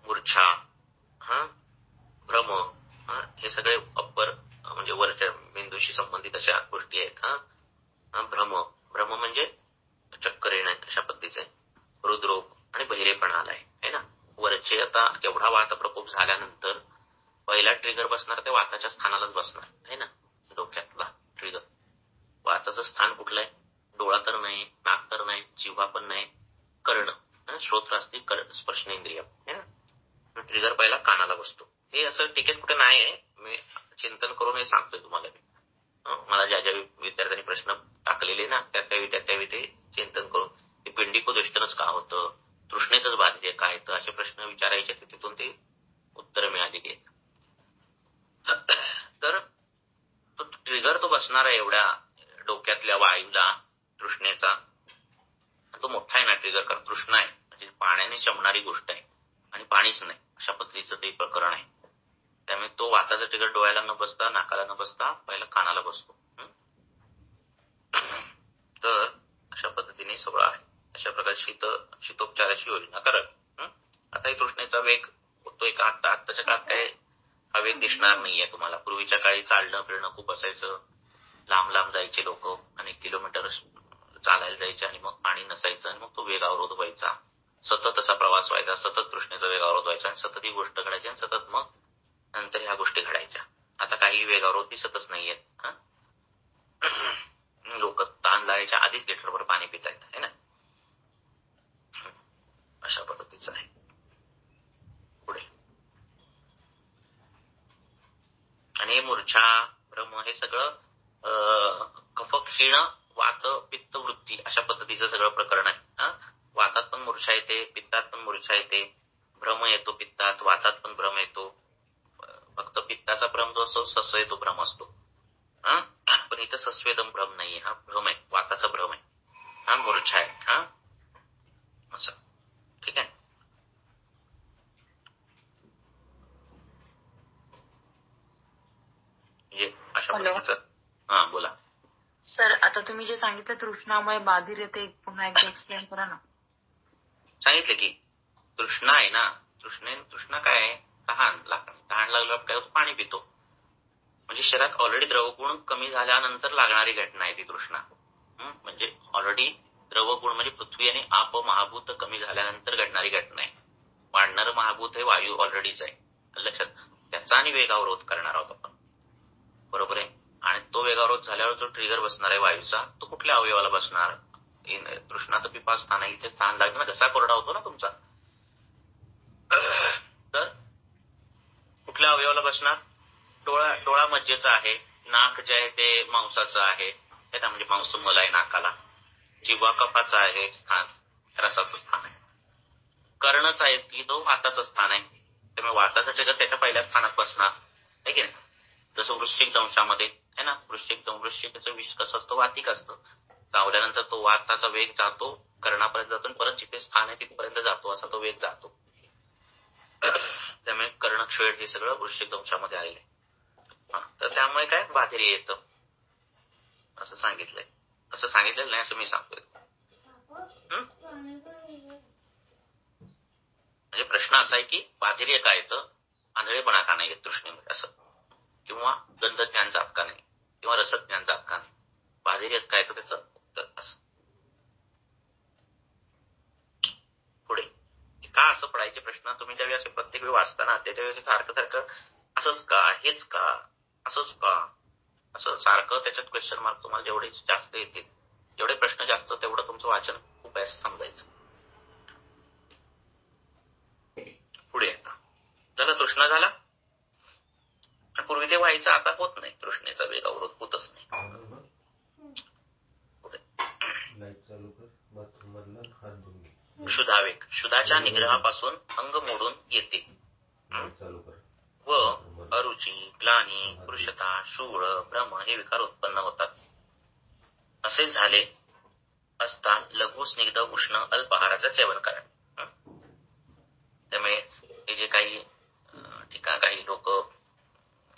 मूर्छा, भ्रम, हे सगळे अप्पर म्हणजे वरच्या मेंदूशी संबंधित अशा गोष्टी आहेत. भ्रम, भ्रम म्हणजे चक्कर येणे अशा पद्धतीचे. हृदरोग आणि बहिरेपणा आलाय है ना. वरचे आता एवढा वात प्रकोप झाल्यानंतर पहिला ट्रिगर बसणार ते वाताच्या स्थानालाच बसणार है ना. डोक्यातला ट्रिगर. वाताचं स्थान कुठलं आहे? डोळा तर नाही, नाक तर नाही, जिव्हा पण नाही, कर्ण, श्रोत्र असते, स्पर्शनेंद्रिय है ना. ट्रिगर पहिला कानाला बसतो. हे असं तिकीट कुठे नाही आहे, मी चिंतन करून हे सांगतोय तुम्हाला. मला ज्या ज्या विद्यार्थ्यांनी प्रश्न टाकलेले ना त्या त्यावेळी ते चिंतन करून ते पिंडिकोदृष्टनच का होतं, तृष्णेतच बाधित आहे काय, तर असे प्रश्न विचारायचे, तिथून ते उत्तर मिळालेली आहेत. तर तो ट्रिगर तो बसणार आहे एवढ्या डोक्यातल्या वायूला तृष्णेचा. तो मोठा आहे ना ट्रिगर, कारण तृष्णा आहे म्हणजे पाण्याने शमणारी गोष्ट आहे आणि पाणीच नाही अशा पद्धतीचं ते प्रकरण आहे. त्यामुळे तो वाताचा ट्रिगर डोळ्याला न बसता, नाकाला न बसता पहिला कानाला बसतो. तर अशा पद्धतीने सगळं आहे. अशा प्रकारे शीतोपचाराची योजना करावी. आता ही तृष्णेचा वेग होतोय का? आत्ताच्या काळात काय हा वेग दिसणार नाहीये तुम्हाला. पूर्वीच्या काळी चालणं फिरणं खूप असायचं. लांब लांब जायचे लोक, अनेक किलोमीटर चालायला जायचे आणि मग पाणी नसायचं आणि मग तो वेग अवरोध व्हायचा. सतत असा प्रवास व्हायचा, सतत तृष्णेचा वेग अवरोध व्हायचा आणि सतत ही गोष्ट घडायची आणि सतत मग नंतर ह्या गोष्टी घडायच्या. आता काही वेग अवरोध दिसतच नाहीयेत. लोक ताण लागायच्या आधीच लिटरभर पाणी पित आहेत है ना. अशा पद्धतीचं आहे. पुढे आणि मूर्छा, भ्रम हे सगळं कफ, क्षीण, वात, पित्त, वृत्ती अशा पद्धतीचं सगळं प्रकरण आहे. वातात पण मूर्छा येते, पित्तात पण मूर्छा येते, भ्रम येतो पित्तात, वातात पण भ्रम येतो. फक्त पित्ताचा भ्रम जो असतो सस्वेदो भ्रम असतो. पण इथं सस्वेदम भ्रम नाहीये, हा भ्रम आहे, वाताचा भ्रम आहे, हा मूर्छा आहे. असं ठीक आहे. म्हणजे अशा पद्धतीचं. बोला सर. आता तुम्ही जे सांगितलं तृष्णामुळे बाधिर येते, पुन्हा एकदा एक्सप्लेन करा ना. सांगितलं की तृष्णा आहे ना, तृष्णा काय आहे? तहान लागल्यावर काय होतं? पाणी पितो. म्हणजे शरीरात ऑलरेडी द्रवगुण कमी झाल्यानंतर लागणारी घटना आहे ती तृष्णा. म्हणजे ऑलरेडी द्रवगुण म्हणजे पृथ्वी आणि आप महाभूत कमी झाल्यानंतर घडणारी घटना आहे. वाढणारं महाभूत हे वायू ऑलरेडीच आहे लक्षात. त्याचा आणि वेगावरोध करणार आहोत आपण, बरोबर आहे. आणि तो वेगावरोध झाल्यावर जो ट्रिगर बसणार आहे वायूचा, तो कुठल्या अवयवाला बसणार? तृष्णा तर पिपा स्थान आहे, इथे स्थान लागलं ना, घसा कोरडा होतो ना तुमचा, तर कुठल्या अवयवाला बसणार? डोळा मज्जेचा आहे, नाक जे आहे ते मांसाचं आहे, म्हणजे मांस मल आहे नाकाला, जिव्हा कफाचा आहे स्थान, रसाचं स्थान आहे, कर्णच आहे की तो वाताचं स्थान आहे, त्यामुळे वाताचं ट्रिगर त्याच्या पहिल्या स्थानात बसणार आहे की नाही. जसं वृश्चिक दंशामध्ये आहे ना, वृश्चिकाचं विष कसं असतं? वातिक असतं. चावल्यानंतर तो वाताचा वेग जातो, कर्णापर्यंत जातो आणि परत जिथे स्थान आहे तिथपर्यंत जातो, असा तो वेग जातो. त्यामुळे कर्णक्षेळ हे सगळं वृश्चिक दंशामध्ये आलेलं आहे. तर त्यामुळे काय बाधिरी येतं असं सांगितलंय. असं सांगितलेलं नाही असं मी सांगतोय. म्हणजे प्रश्न असा आहे की बाधिरी काय येतं? आंधळेपणा का नाही येत तृष्णेमध्ये असं, किंवा गंधज्ञान जात का नाही, किंवा रसज्ञान जात का नाही, बाधिरी काय येतं त्याचं उत्तर असं. पुढे का असं पडायचे प्रश्न तुम्ही ज्यावेळी असे प्रत्येक वेळी वाचताना त्याच्या वेळेस सारखं असंच का, हेच का, असंच का, असं सारखं त्याच्यात क्वेश्चन मार्क तुम्हाला जेवढे जास्त येतील, जेवढे प्रश्न जास्त तेवढं तुमचं वाचन खूप आहे असं समजायचं. पुढे आता झाला तृष्णा झाला. पूर्वी ते व्हायचं, आता होत नाही. तृष्णेचा वेग अवरोध होतच नाही. पुढे क्षुधावेग. क्षुधाच्या निग्रहापासून अंग मोडून येते व अरुची, ग्लानी, कृशता, शूळ, भ्रम हे विकार उत्पन्न होतात. असे झाले असता लघु, स्निग्ध, उष्ण, अल्प आहाराचे सेवन करा. त्यामुळे हे जे काही ठिकाण काही लोक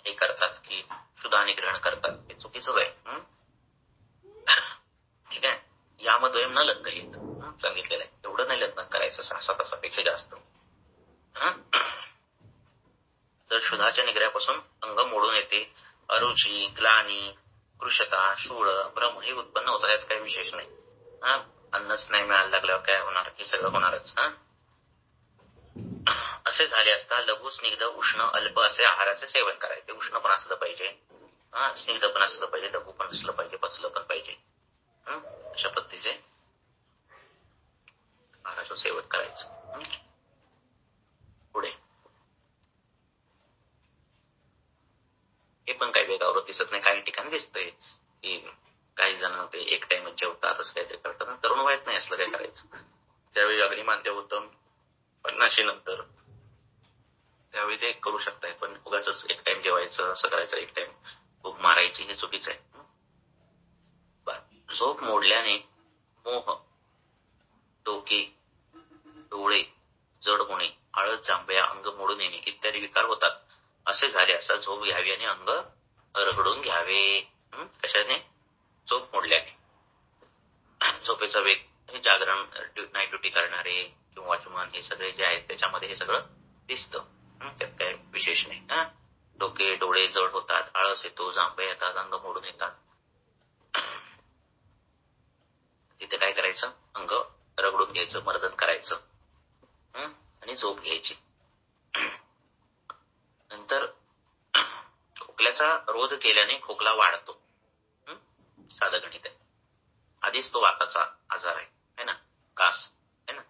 हे करतात की क्षुधा निग्रहण करतात, हे चुकीचंच आहे. ठीक आहे. यामध्ये न लग्न सांगितलेलं आहे, एवढं नाही लग्न करायचं 6 तासापेक्षा जास्त. तर क्षुधाच्या निग्रहापासून अंग मोडून येते, अरुची, ग्लानी, कृशता, शूळ, भ्रम हे उत्पन्न होतात. यात काही विशेष नाही. अन्नच नाही मिळायला लागल्यावर काय होणार, हे सगळं होणारच. असे झाले असता लघु, स्निग्ध, उष्ण, अल्प असे आहाराचे सेवन करायचे. उष्ण पण असलं पाहिजे, स्निग्ध पण असलं पाहिजे, लघु पण असलं पाहिजे, पचलं पण पाहिजे. अशा पद्धतीचे आहाराचं सेवन करायचं. पुढे हे पण काही वेगावर दिसत नाही, काही ठिकाणी दिसतंय की काही जण ते एक टाइम जेवतात, असं काहीतरी करतात. तरुण वयात नाही असलं काही करायचं. त्यावेळी अग्निमांद्य होतं 50 नंतर, त्यावेळी ते करू शकताय. पण उगाच एक टाइम जेवायचं, असं करायचं, एक टाइम भूक मारायची, हे चुकीचं आहे. झोप मोडल्याने मोह, डोके, डोळे जड होणे, हळद, जांभया, अंग मोडून येणे इत्यादी विकार होतात. असे झाले असता झोप घ्यावी आणि अंग रगडून घ्यावे. कशाने? झोप मोडल्याने. झोपेचा वेग, हे जागरण, नाईट ड्युटी करणारे किंवा वॉचमन हे सगळे जे आहेत त्याच्यामध्ये हे सगळं दिसतं. त्यात काही विशेष नाही. डोके, डोळे जड होतात, आळस येतो, जांभया येतात, अंग मोडून येतात. तिथे काय करायचं? अंग रगडून घ्यायचं, मर्दन करायचं आणि झोप घ्यायची. नंतर खोकल्याचा रोध केल्याने खोकला वाढतो. साधं गणित आहे. आधीच तो वाताचा आजार आहे ना, कास आहे ना,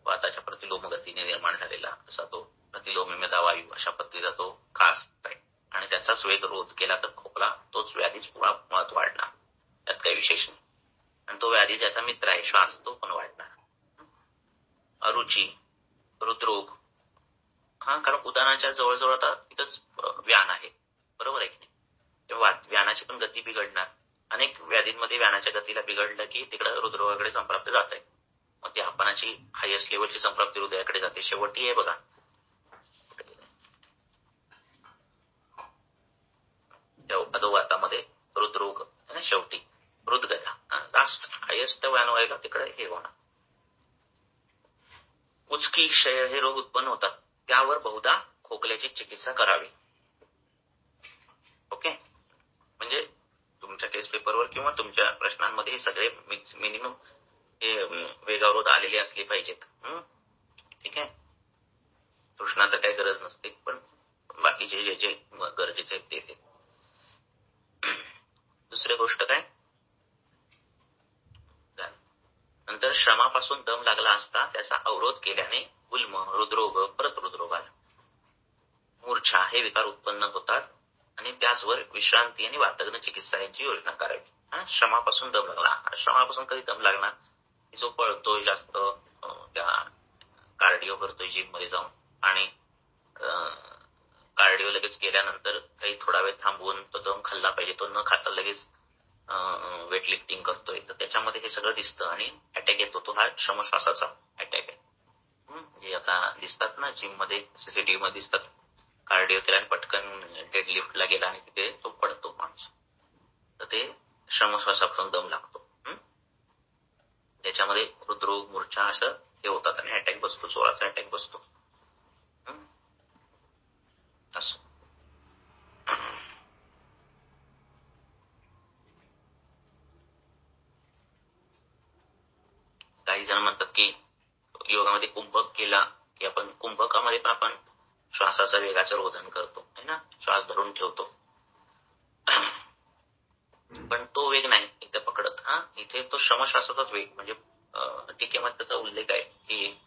वाताच्या प्रतिलोम गतीने निर्माण झालेला असा तो प्रतिलोममेदा वायू, अशा पद्धतीचा तो कास आहे. आणि त्याचाच वेग रोध केला तर खोकला, तोच व्याधीच मुळात वाढणार. त्यात काही विशेष नाही. आणि तो व्याधी ज्याचा मित्र आहे श्वास, तो पण वाढणार. अरुची, हृदरोग, कारण उदाहरणाच्या जवळजवळ आता तिथंच व्यान आहे, बरोबर आहे की नाही? तेव्हा व्यानाची पण गती बिघडणार. अनेक व्याधींमध्ये व्यानाच्या गतीला बिघडलं की तिकडे हृदरोगाकडे संप्राप्त जात आहे. मग ती आपणाची हायएस्ट लेवलची संप्राप्ती हृदयाकडे जाते. शेवटी आहे बघा अधोवातामध्ये हृदरोग, शेवटी हृदगता, लास्ट हायएस्ट व्यान व्हायला तिकडे हे होणार. उचकी, क्षय हे रोग उत्पन्न होतात. त्यावर बहुधा खोकल्याची चिकित्सा करावी. ओके. म्हणजे तुमच्या टेस्ट पेपरवर किंवा तुमच्या प्रश्नांमध्ये हे सगळे मिनिमम हे वेगावरोध आलेले असले पाहिजेत. ठीक आहे. तृष्णाचं काही गरज नसते, पण बाकीचे जे जे गरजेचे आहेत ते. दुसरी गोष्ट काय, नंतर श्रमापासून दम लागला असता त्याचा अवरोध केल्याने गुल्म, हृदरोग, परत हृदरोग आला, मूर्छा हे विकार उत्पन्न होतात. आणि त्याचवर विश्रांती आणि वातग्न चिकित्सा यांची योजना करावी. श्रमापासून दम लागला. श्रमापासून कधी दम लागणार? जो पळतोय जास्त, त्या कार्डिओ करतोय जिम मध्ये जाऊन, आणि कार्डिओ लगेच केल्यानंतर काही थोडा वेळ थांबवून तो दम खाल्ला पाहिजे. तो न खाता लगेच वेट लिफ्टिंग करतोय, तर त्याच्यामध्ये हे सगळं दिसतं आणि अटॅक येतो. तो हा श्रमश्वासाचा अटॅक आहे. जे आता दिसतात ना जिम मध्ये, सीसीटीव्ही मध्ये दिसतात. कार्डिओ केला आणि पटकन डेड लिफ्टला गेला आणि तिथे तो पडतो माणूस, तर ते श्रमश्वासापासून दम लागतो. त्याच्यामध्ये हृदरोग, मूर्छा असं हे होतात आणि अटॅक बसतो, जोराचा अटॅक बसतो. असं काही जण म्हणतात की योगामध्ये कुंभक केला की आपण कुंभकामध्ये पण आपण श्वासाचा वेगाचं रोधन करतो, है ना, श्वास धरून ठेवतो. पण तो वेग नाही इथे पकडत. इथे तो श्रमश्वासाचाच वेग, म्हणजे टीकेमध्ये त्याचा उल्लेख आहे की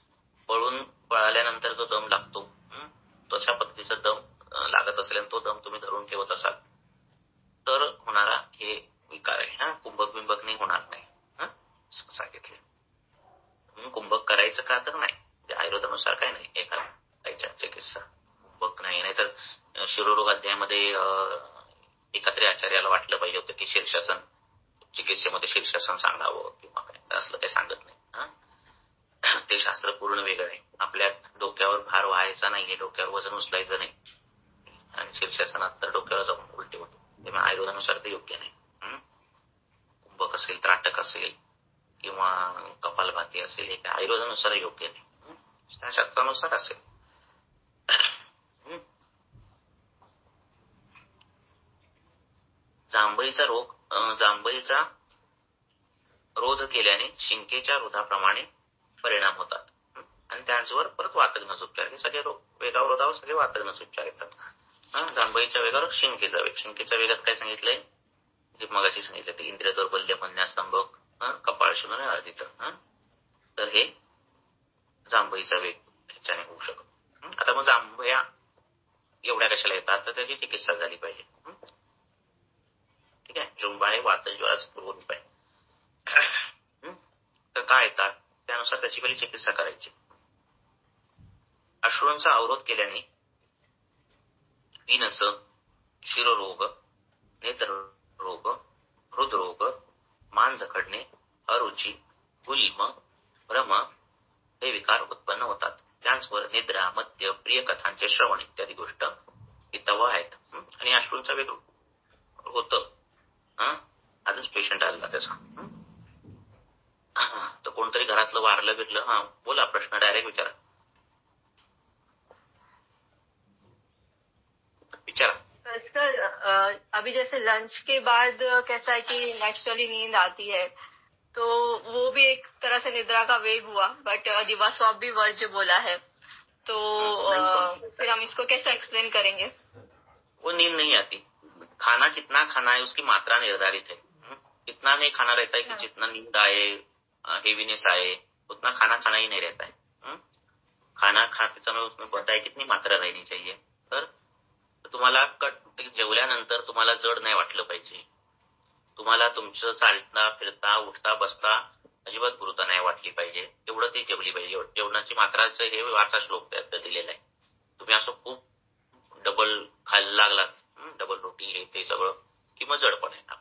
पळाल्यानंतर जो दम लागतो तशा पद्धतीचा दम लागत असेल आणि तो दम तुम्ही धरून ठेवत असाल तर होणारा हे विकार आहे. कुंभक बिंबक नाही होणार नाही सांगितले. म्हणून कुंभक करायचं का तर नाही, म्हणजे आयुर्वेदानुसार काय नाही एखाद्या चिकित्सा कुंभक नाही. तर शिरोरोग अध्यायामध्ये एकात्री आचार्याला वाटलं पाहिजे होतं की शीर्षासन चिकित्सेमध्ये शीर्षासन सांगावं किंवा काय, असलं काही सांगत नाही. ते शास्त्र पूर्ण वेगळं आहे. आपल्या डोक्यावर भार व्हायचा नाहीये, डोक्यावर वजन उचलायचं नाही आणि शीर्षासनात तर डोक्यावर जाऊन उलटी होतो. तेव्हा आयुर्वेदानुसार ते योग्य नाही. कुंभक असेल, त्राटक असेल किंवा कपालभाती असेल, हे काय आयुर्वेदानुसार योग्य नाही, त्या शास्त्रानुसार असेल. जांभईचा रोध केल्याने शिंकेच्या रोधाप्रमाणे परिणाम होतात आणि त्यांच्यावर परत वातग्नस उपचार. हे सगळे वेगावर रोधावर सगळे वातग्नस उपचार येतात. जांभईच्या वेगावर शिंकेचा वेग. शिंकेच्या वेगात काय सांगितलंय, मगाशी सांगितलं ते इंद्रिय दौर्बल्य, मन्यास्तंभक, कपाळ शिवण, अर्धित. तर हे जांभईचा वेग ह्याच्याने होऊ शकतो. आता मग जांभया एवढ्या कशाला येतात तर त्याची चिकित्सा झाली पाहिजे. ठीक आहे. जुंबा आहे वातज्वराचा पूर्व उपाय. तर काय येतात त्यानुसार त्याची पहिली चिकित्सा करायची. अश्रूंचा अवरोध केल्याने विनस, शिरोरोग, नेत्ररोग, हृदरोग, मान जखडणे, अरुची, गुल्म, भ्रम हे विकार उत्पन्न होतात. त्यांचवर निद्रा, मद्य, प्रिय कथांचे श्रवण इत्यादी गोष्ट इतव आहेत. आणि अश्रूंचा वेग होतं. आजच पेशंट आला त्याचा. तर कोणतरी घरातलं वारलं बिरलं. बोला, प्रश्न डायरेक्ट विचारा. सर अभी जैसे लंच के बाद कैसा है कि नेचुरली नींद आती है, तो वो भी एक तरह से निद्रा का वेग हुआ, बट दिवास्वाप भी वर्ज्य बोला है, तो फिर हम इसको कैसे एक्सप्लेन करेंगे? वो नींद नहीं आती. खाना कितना खाना है उसकी मात्रा निर्धारित है. इतना नहीं खाना रहता है कि जितना नींद आए, हेवीनेस आए, उतना खाना खाना ही नहीं रहता है. खाना खाते समय उसमें पता है कितनी मात्रा रहनी चाहिए. तर तुम्हाला जेवल्यानंतर तुम्हाला जड नाही वाटलं पाहिजे. तुम्हाला तुमचं चालता फिरता उठता बसता अजिबात गुरुता नाही वाटली पाहिजे. एवढं ती जेवली पाहिजे. जेवणाची मात्राचं हे वाचा श्लोक त्यात दिलेला आहे. तुम्ही असं खूप डबल खायला लागलात, डबल रोटी हे ते सगळं, कि मग जडपण येणार.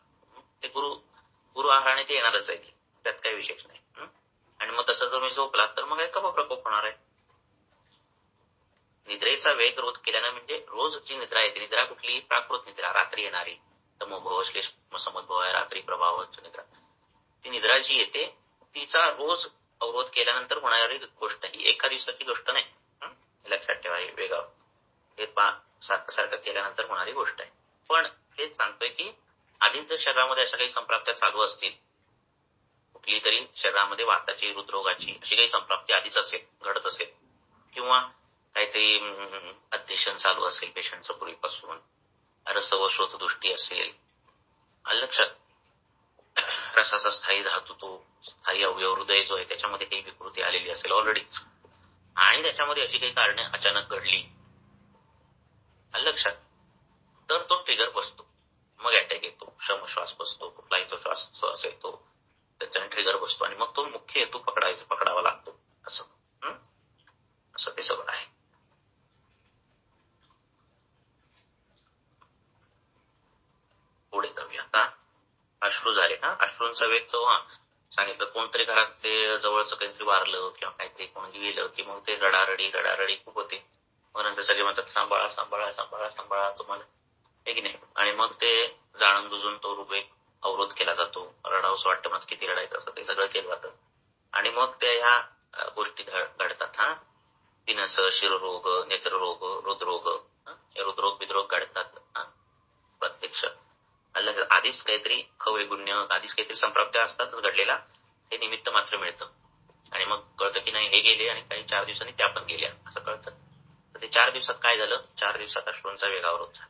ते गुरु आहाराने ते येणारच आहे, त्यात काही विशेष नाही. आणि मग तसं तुम्ही झोपलात तर मग कफ प्रकोप होणार आहे. निद्रेचा वेग रोध केल्यानं म्हणजे रोज जी निद्रा येते, निद्रा कुठली, प्राकृत निद्रा, रात्री येणारी, तमोभव श्लेष समद्भव आहे, रात्री प्रभावाची निद्रा, ती निद्रा जी येते तिचा रोज अवरोध केल्यानंतर होणारी गोष्ट ही एका दिवसाची गोष्ट नाही. लक्षात ठेवा. हे वेगावर हे सारखं सारखं केल्यानंतर होणारी गोष्ट आहे. पण हेच सांगतोय की आधीच जर शरीरामध्ये अशा काही संप्राप्त्या चालू असतील, कुठली तरी शरीरामध्ये वाताची, हृदरोगाची अशी काही संप्राप्ती आधीच असेल, घडत असेल, किंवा काहीतरी अध्यशन चालू असेल पेशंटचं पूर्वीपासून, रसवशोथ दृष्टी असेल, लक्षात रसाचा स्थायी धातू, तो स्थायी अवयव हृदय जो आहे त्याच्यामध्ये काही विकृती आलेली असेल ऑलरेडीच, आणि त्याच्यामध्ये अशी काही कारणे अचानक घडली, लक्षात, तर तो ट्रिगर बसतो. मग अटॅक येतो, श्वास बसतो, कुठलाही तो श्वास असेल तो त्याच्याने ट्रिगर बसतो आणि मग तो मुख्य हेतू पकडावा लागतो. असं ते सगळं आहे. पुढे जाऊया. आता अश्रू झाले. अश्रूंचा वेग तो सांगितलं. कोणतरी घरात ते जवळचं काहीतरी वारलं किंवा काहीतरी कोण गेलं की मग ते रडारडी खूप होते. मग नंतर सगळे म्हणतात सांभाळा सांभाळा सांभाळा सांभाळा तुम्हाला, हे की नाही. आणि मग ते जाणून बुजून तो वेग अवरोध केला जातो. रडावंसं वाटतं, मग किती रडायचं असं ते सगळं केलं जातं. आणि मग ते ह्या गोष्टी घडतात. पिनस, शिरोरोग, नेत्ररोग, हृदरोग, हृदरोग बिद्रोग घडतात प्रत्यक्ष. आधीच काहीतरी खवैगुण्य, आधीच काहीतरी संप्राप्त्या असतातच घडलेला, हे निमित्त मात्र मिळतं. आणि मग कळतं की नाही हे गेले आणि काही 4 दिवसांनी त्या पण गेल्या असं कळतं. तर ते 4 दिवसात काय झालं, 4 दिवसात अश्रूंचा वेगावर होत झाला.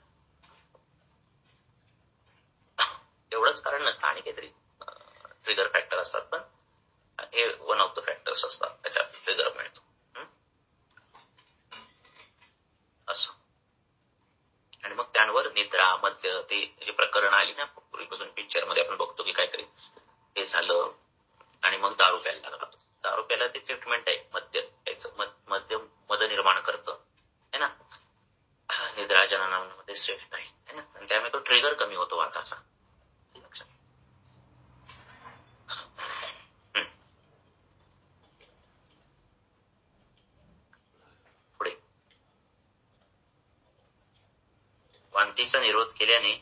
एवढंच कारण नसतं आणि काहीतरी ट्रिगर फॅक्टर असतात, पण हे वन ऑफ द फॅक्टर्स असतात त्याच्यात ट्रिगर मिळतो. असं. आणि मग त्यांवर निद्रा, मद्य, ते जे प्रकरण आली ना पूर्वीपासून पिक्चर मध्ये आपण बघतो की काहीतरी ते झालं आणि मग दारू प्यायला लागला. दारू प्यायला ते ट्रीटमेंट आहे. मद्य मद निर्माण करतं है ना. निद्रा जननामध्ये श्रेष्ठ आहे ना, आणि त्यामुळे तो ट्रिगर कमी होतो वाताचा. पुढे वांतीचा निरोध केल्याने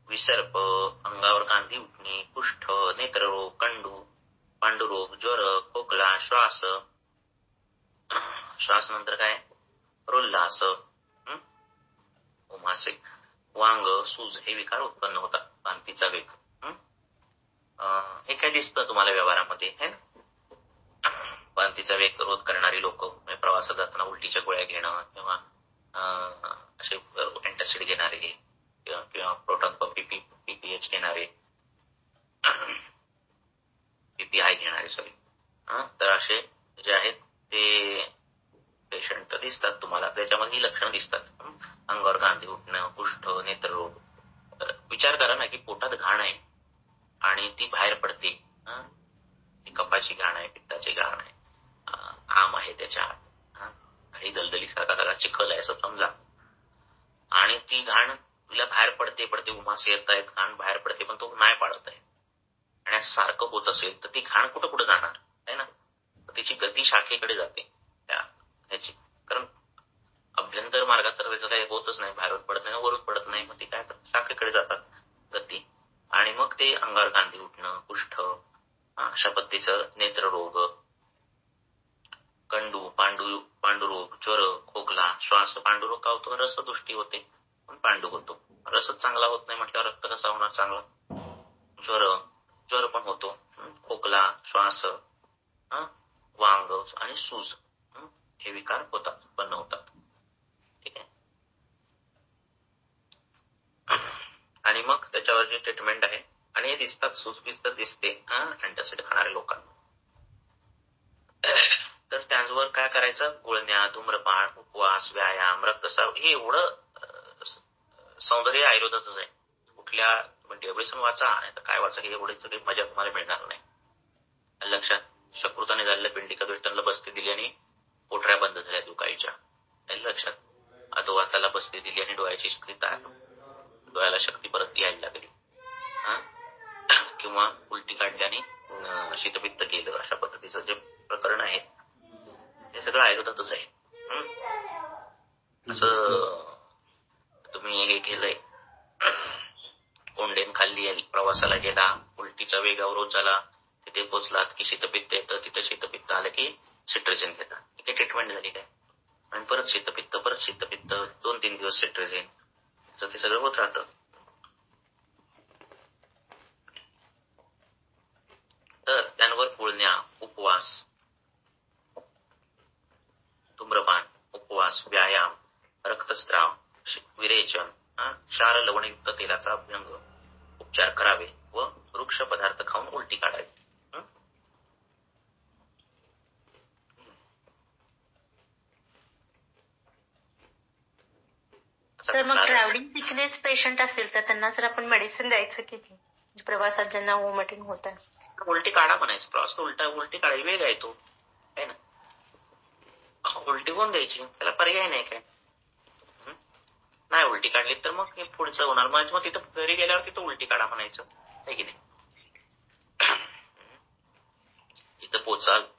विसर्प, अंगावर गांधी उठणे, कुष्ठ, नेत्ररोग, पांडुरोग, ज्वर, खोकला, श्वास नंतर काय रोल्लास, उमासे, वांग, सूज हे विकार उत्पन्न होतात. वांतीचा वेग हे काय दिसतं तुम्हाला व्यवहारामध्ये है ना. वांतीचा वेग रोध करणारी लोक प्रवासात जाताना उलटीच्या गोळ्या घेणं किंवा असे अँटासिड घेणारे किंवा प्रोटॉन पीपीएच घेणारे, पीपीआय घेणारे तर असे जे आहेत ते पेशंट दिसतात तुम्हाला. त्याच्यामध्ये ही लक्षणं दिसतात. अंगावर गांधी उठणं, कुष्ठ, नेत्ररोग. विचार करा ना की पोटात घाण आहे आणि ती बाहेर पडते. ती कफाची घाण आहे, पित्ताची घाण आहे, आम आहे त्याच्यात, काही दलदली सारखा चिखल आहे असं समजा, आणि ती घाण तिला बाहेर पडते उमासे येत आहेत, घाण बाहेर पडते पण तो नाही पाडत आहे आणि असं सारखं होत असेल तर ती घाण कुठं जाणार आहे ना. तिची गती शाखेकडे जाते त्याची, कारण अभ्यंतर मार्गात तर त्याचं काही होतच नाही, बाहेर पडत नाही, वरून पडत नाही, मग ती काय शाखेकडे जातात गती, आणि मग ते अंगावर गांधी उठणं, कुष्ठ, अशा पद्धतीचं नेत्ररोग, पांडुरोग, ज्वर, खोकला, श्वास. पांडुरोग का होतो, रसदुष्टी होते पण पांडू होतो. रसच चांगला होत नाही म्हटल्यावर रक्त कसा होणार चांगला. ज्वर पण होतो, खोकला, श्वास, वांग आणि सूज हे विकार होतात, उत्पन्न होतात. ठीक आहे. आणि मग त्याच्यावर जी ट्रीटमेंट आहे, आणि हे दिसतात, सूज दिसते अँटासिड खाणाऱ्या लोकांना. तर त्याचवर काय करायचं, गुळण्या, धूम्रपान, उपवास, व्यायाम, रक्तस्राव, हे एवढं सौंदर्य आयुर्वेदाचंच आहे. कुठल्या डेव्हिसन वाचा आणि काय वाचा, हे एवढी सगळी मजा तुम्हाला मिळणार नाही. लक्षात. शकृताने झालेल्या पिंडिका दुष्टांना बस्ती दिली आणि पोटऱ्या बंद झाल्या दुखायच्या. लक्षात. अधोवाताला बस्ती दिली आणि डोळ्याची शक्ती डोळ्याला शक्ती परत यायला लागली, किंवा उलटी काढल्याने शीतपित्त गेलं. अशा पद्धतीचं जे प्रकरण आहे हे सगळं आयुर्वेदातच आहे. असं तुम्ही हे केलंय, कोंडेन खाल्ली, प्रवासाला गेला, उलटीचा वेग अवरोध झाला, तिथे पोचलात की शीतपित्त येतं, तिथे शीतपित्त आलं की सिट्रोजिन घेता. इथे ट्रीटमेंट झाली काय, आणि परत शीतपित्त 2-3 दिवस सिट्रोजिन, तर ते सगळं होत राहतं. तर त्यांवर गुळण्या, उपवास, धूम्रपान, उपवास, व्यायाम, रक्तस्राव, विरेचन, क्षार लवणयुक्त तेलाचा अभ्यंग उपचार करावे व वृक्ष पदार्थ खाऊन उलटी काढावी. तर मग ट्रॅव्हलिंग सिकनेस पेशंट असेल तर त्यांना जर आपण मेडिसिन द्यायचं किती, प्रवासात ज्यांना वॉमिटिंग होत आहे, उलटी काढा म्हणायचं. प्रवास उलटी काढावी, वेग आहे तो आहे ना, उलटी होऊन द्यायची, त्याला पर्याय नाही काय. नाही उलटी काढली तर मग पुढचं होणार, मग तिथं घरी गेल्यावर तिथं उलटी काढा म्हणायचं आहे की नाही. तिथं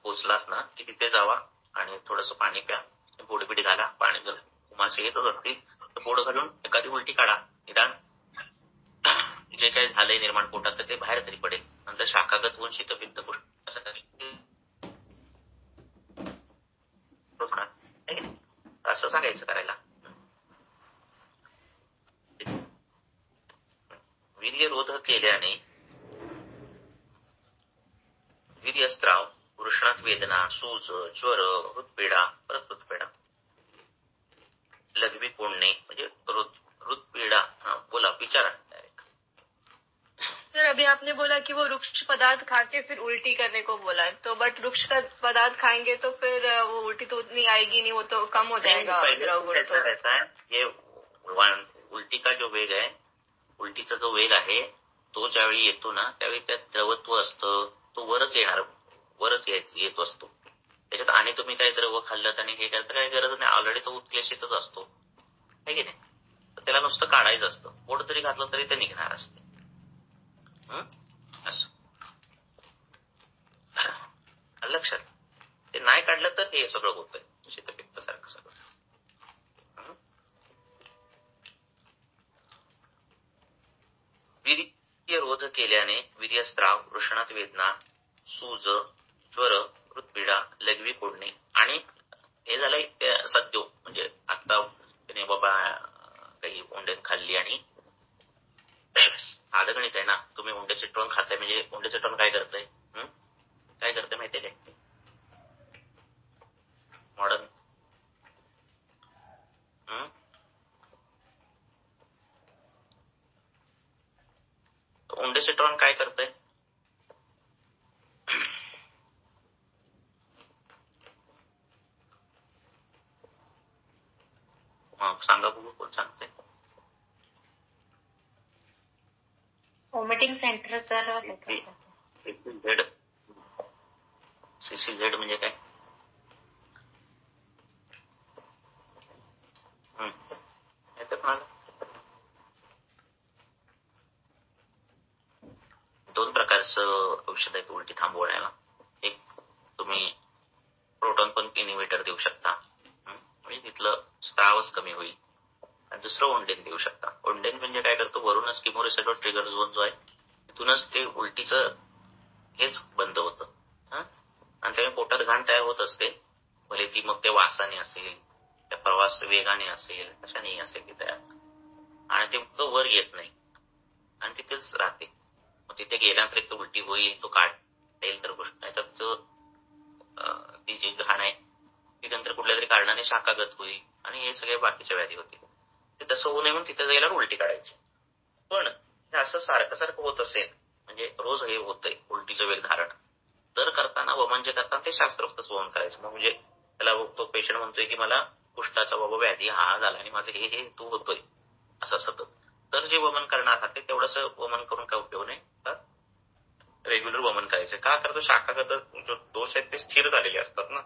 पोचलात ना की तिथे जावा आणि थोडस पाणी प्या, पोडपीठ घाला, पाणी मासे येत असतील तर पोड घालून एखादी उलटी काढा. निदान जे काही झालंय निर्माण पोटात तर ते बाहेर तरी पडेल. नंतर शाखागत होऊन शीतपित्त असं सांगायचं करायला. वीर्यरोध केल्याने वीर्यस्त्राव, वृषणात वेदना, सूज, ज्वर, हृदपीडा, परत हृदपीडा, लघवी कोंडणे म्हणजे हृदपीडा. बोला, विचारा. तर आपने बोला कि वो वृक्ष पदार्थ खा के फिर उल्टी करने को बोला है, तो बट वृक्ष का पदार्थ खाएंगे तो फिर वो उल्टी तो उतनी आएगी नहीं, वो तो कम हो जाएगा द्रव गुण। ऐसा रहता है ये उलटी का जो वेग आहे, उलटीचा जो वेग आहे तो ज्यावेळी येतो ना त्यावेळी त्यात द्रवत्व असतं, तो वरच येत असतो. त्याच्यात आणि तुम्ही काही द्रव खाल्लं आणि हे करायचं काही गरज नाही, ऑलरेडी तो उत्क्लेशितच असतो, आहे की नाही. तर त्याला नुसतं काढायचं असतं, पोट जरी घातलं तरी ते निघणार असते. असं लक्षात. ते नाही काढलं तर हे सगळं होतंय शीतपित्त सारखं सगळं. वीर्यरोध केल्याने वीर्यस्त्राव, वृषणात वेदना, सूज, ज्वर, मृतपीडा, लघवी फोडणे आणि हे झालंय सद्यो, म्हणजे आता त्याने बाबा काही उंडेन खाल्ली आणि आदगणित आहे ना, तुम्ही उंडे चिटवून खाताय म्हणजे उंडे चिटवून काय करताय, काय करताय माहितीये काय मॉडर्न उंडे चिटवून काय करताय, सांगा बघू कोण सांगते. Vomiting centre sir. CCZ म्हणजे काय, याच्यात मला 2 प्रकारचं औषध आहे उलटी थांबवण्याला. एक तुम्ही प्रोटॉन पंप इनिव्हेटर देऊ शकता, म्हणजे तिथलं स्त्रावच कमी होईल. आणि दुसरं ओंडेन देऊ शकता. ओंडेन म्हणजे काय करतो, वरूनच किमोरिसेप्टर ट्रिगर झोन जो आहे तिथूनच ते उलटीचं हेच बंद होतं. आणि त्यामुळे पोटात घाण तयार होत असते, भले ती मग ते वासाने असेल, त्या प्रवास वेगाने असेल, कशानेही असेल ती तयार, आणि ते तो वर येत नाही आणि तिथेच राहते. मग तिथे गेल्यानंतर एक तर उलटी होईल, तो काढेल तर गोष्ट नाही, तर ती जी घाण आहे ती नंतर कुठल्या तरी कारणाने शाखागत होईल आणि हे सगळे बाकीच्या व्याधी होतील. ते तसं होऊ नये म्हणून तिथे जायला उलटी काढायची. पण हे असं सारखं सारखं होत असेल, म्हणजे रोज हे होतंय उलटीचं वेग धारण, तर करताना वमन जे करताना ते शास्त्रोक्तच वमन करायचं. मग म्हणजे त्याला तो पेशंट म्हणतोय की मला कुष्ठाचा बाबा व्याधी हा झाला आणि माझं हे तू होतोय असं सतत, तर जे वमन करणार आहात ते तेवढंच वमन करून काय उपयोग नाही, तर रेग्युलर वमन करायचं. का करतो, शाखागत जो दोष आहेत ते स्थिर झालेले असतात ना,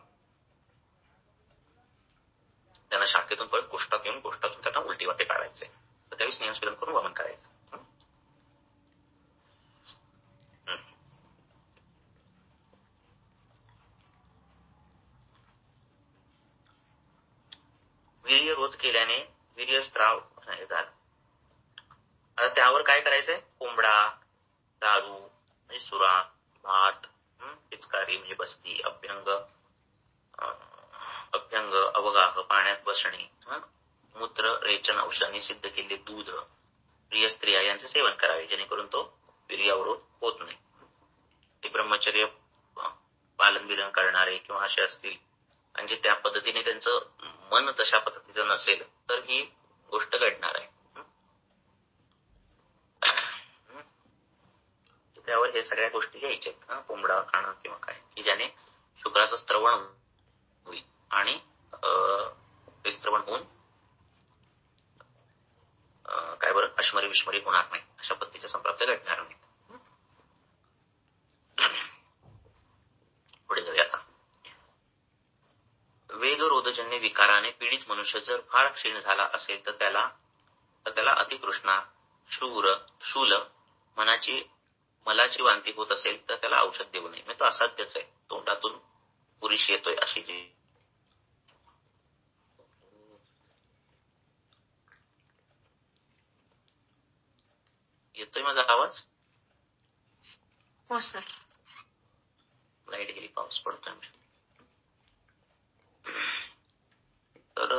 त्यांना शाखेतून परत कुष्ठात येऊन कुष्ठातून त्यांना उलटी वाटे काढायचे, तर त्यावेळेस नियमन करून वमन करायचं. वीर्यरोध केल्याने वीर्यस्त्राव झाला. आता त्यावर काय करायचंय, कोंबडा, दारू म्हणजे सुरा, भात, पिचकारी म्हणजे बस्ती, अभ्यंग, अवगाह, पाण्यात बसणे, मूत्र, रेचन, औषधांनी सिद्ध केलेले दूध, प्रिय स्त्रिया यांचे सेवन करावे, जेणेकरून तो वीर्यावरोध होत नाही. ते ब्रह्मचर्य पालन बिलन करणारे किंवा असे असतील म्हणजे त्या पद्धतीने त्यांचं मन तशा पद्धतीचं नसेल तर ही गोष्ट घडणार आहे. त्यावर हे सगळ्या गोष्टी घ्यायच्यात, कोंबडा खाणं किंवा काय, की ज्याने शुक्राचं स्त्रवण होईल आणि ते स्त्रवण होऊन काय बरं अश्मरी विस्मरी होणार नाही, अशा पद्धतीच्या संप्राप्त घडणार नाहीत. पुढे जाऊया आता. वेगरोधजन्य विकाराने पीडित मनुष्य जर फार क्षीण झाला असेल तर त्याला अतिकृष्णा, शूल, मलाची वांती होत असेल तर त्याला औषध देऊ नये. तो असाध्यच आहे, तोंडातून पुरीशी येतोय अशी जी येतोय माझा आवाज. हो सर. लाईट गेली, पाऊस पडतोय. तर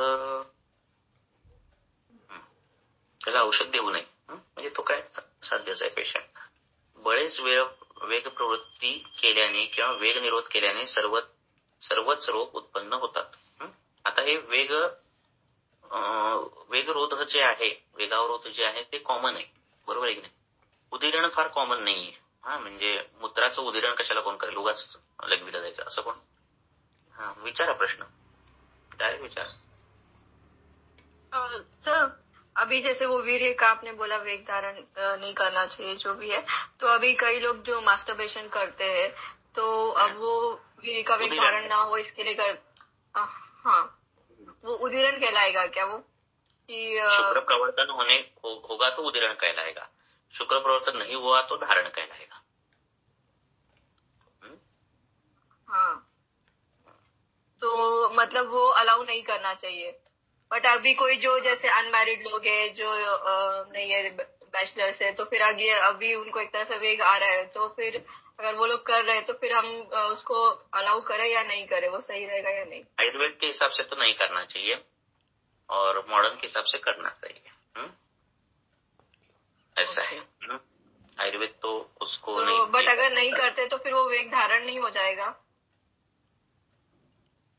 त्याला औषध देऊ नये, म्हणजे तो काय साध्यच आहे पेशंट. बरेच वेळ वेग प्रवृत्ती केल्याने किंवा वेग निरोध केल्याने सर्वच रोग उत्पन्न होतात. आता हे वेगरोध जे आहे, वेगावरोध जे आहे ते कॉमन आहे, बरोबर आहे की नाही. उदीरण फार कॉमन नाहीये, हा, म्हणजे मूत्राचं उदिरण कशाला कोण करेल, उगाच लघवीला जायचं असं कोण? हा, विचारा प्रश्न, डायरेक्ट विचारा. सर अभी जैसे वो वीर्य का आपने बोला वेग धारण नहीं करना चाहिए जो भी है, तो अभी कई लोग जो मास्टरबेशन करते हैं तो अब वो वीर्य का वेग धारण ना हो इसके लिए हाँ, वो उदीरण कहलाएगा क्या वो कि शुक्र प्रवर्तन होगा तो उदीरण कहलाएगा, शुक्र प्रवर्तन नहीं हुआ तो धारण कहलाएगा. हाँ, तो मतलब वो अलाउ नहीं करना चाहिए. बट अभी कोई जो जैसे अनमैरिड लोग हैं जो नहीं है, बैचलर्स है, तो फिर आगे अभी उनको एक तरह से वेग आ रहा है, तो फिर अगर वो लोग कर रहे हैं तो फिर हम उसको अलाउ करें या नहीं करें, वो सही रहेगा या नहीं? आयुर्वेद के हिसाब से तो नहीं करना चाहिए और मॉडर्न के हिसाब से करना चाहिए. ऐसा है. आयुर्वेद तो उसको तो नहीं. बट अगर नहीं करते तो फिर वो वेग धारण नहीं हो जाएगा.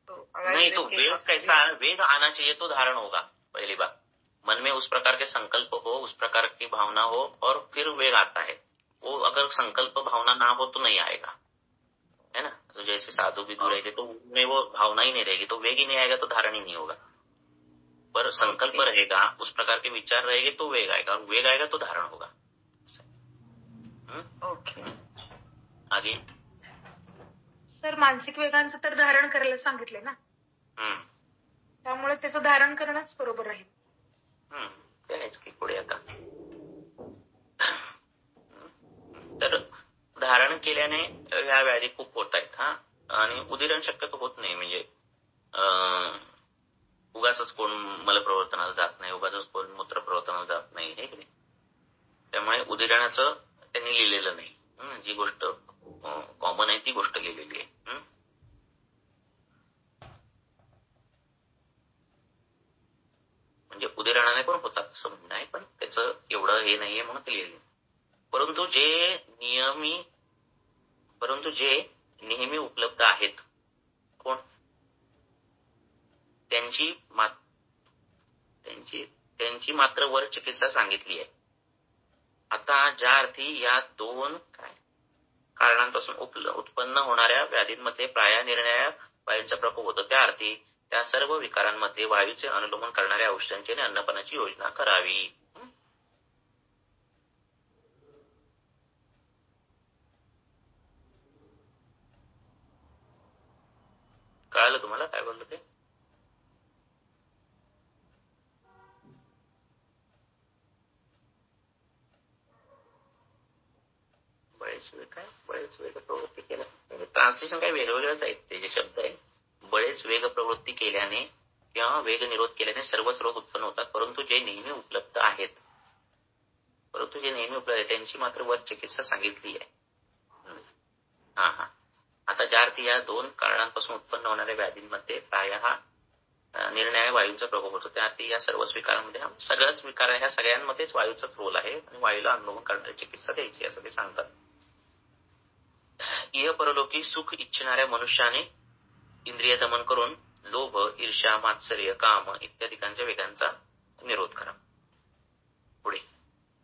नहीं तो वेग कैसा है, वेग आना चाहिए तो धारण होगा. पहली बात, मन में उस प्रकार के संकल्प हो, उस प्रकार की भावना हो और फिर वेग आता है. वो अगर संकल्प भावना ना हो तो नहीं आएगा, है ना. तो जैसे साधु भी दूर थे तो उनमें वो भावना ही नहीं रहेगी तो वेग ही नहीं आएगा, तो धारण ही नहीं होगा. पर संकल्प रहेगा, उस प्रकार के विचार रहेंगे तो वेग आएगा, और वेग आएगा तो धारण होगा. ओके. आगे सर मानसिक वेगांचं तर धारण करायला सांगितले ना, त्यामुळे त्याचं धारण करणंच बरोबर राहील. ते आहेच की पुढे आता. तर धारण केल्याने ह्या व्याधी खूप होत आहेत. हा, आणि उदीरण शक्यतो होत नाही. म्हणजे उगाच कोण मलप्रवर्तनाला जात नाही, उगाच कोण मूत्रप्रवर्तनाला जात नाही, हे की नाही. त्यामुळे उदीरणाचं त्यांनी लिहिलेलं नाही. जी गोष्ट कॉमन आहे ती गोष्ट लिहिलेली आहे. म्हणजे उदीरणाने पण होतात असं म्हणणं आहे, पण त्याचं एवढं हे नाहीये म्हणून ते लिहिले. परंतु जे नेहमी उपलब्ध आहेत कोण, त्यांची मात्र वर चिकित्सा सांगितली आहे. आता ज्या अर्थी या दोन कारणांपासून उत्पन्न होणाऱ्या व्याधींमध्ये प्राय निर्णय वायूचा प्रकोप होतो, त्या अर्थी त्या सर्व विकारांमध्ये वायूचे अनुलोमन करणाऱ्या औषधांची आणि अन्नपानाची योजना करावी. कळालं तुम्हाला काय बोललो ते? बळेच वेग प्रवृत्ती केल्या, ट्रान्सलेशन काही वेगवेगळेच आहेत. ते जे शब्द आहे, बळेच वेग प्रवृत्ती केल्याने किंवा वेग निरोध केल्याने सर्वच रोग उत्पन्न होतात, परंतु जे नेहमी उपलब्ध आहेत त्यांची मात्र वर चिकित्सा सांगितली आहे. आता ज्या अर्थी या दोन कारणांपासून उत्पन्न होणाऱ्या व्याधींमध्ये प्रायः निर्णय वायूचा प्रभाव होतो, त्या अर्थी या सर्वच विकारांमध्ये सगळ्याच विकार ह्या सगळ्यांमध्येच वायूचाच रोल आहे आणि वायूला अनुलोमन करणारी चिकित्सा द्यायची असं ते सांगतात. इह परलोकी सुख इच्छिणाऱ्या मनुष्याने इंद्रिय दमन करून लोभ, ईर्ष्या, मात्सर्य, काम इत्यादिकांच्या वेगांचा निरोध करा. पुढे,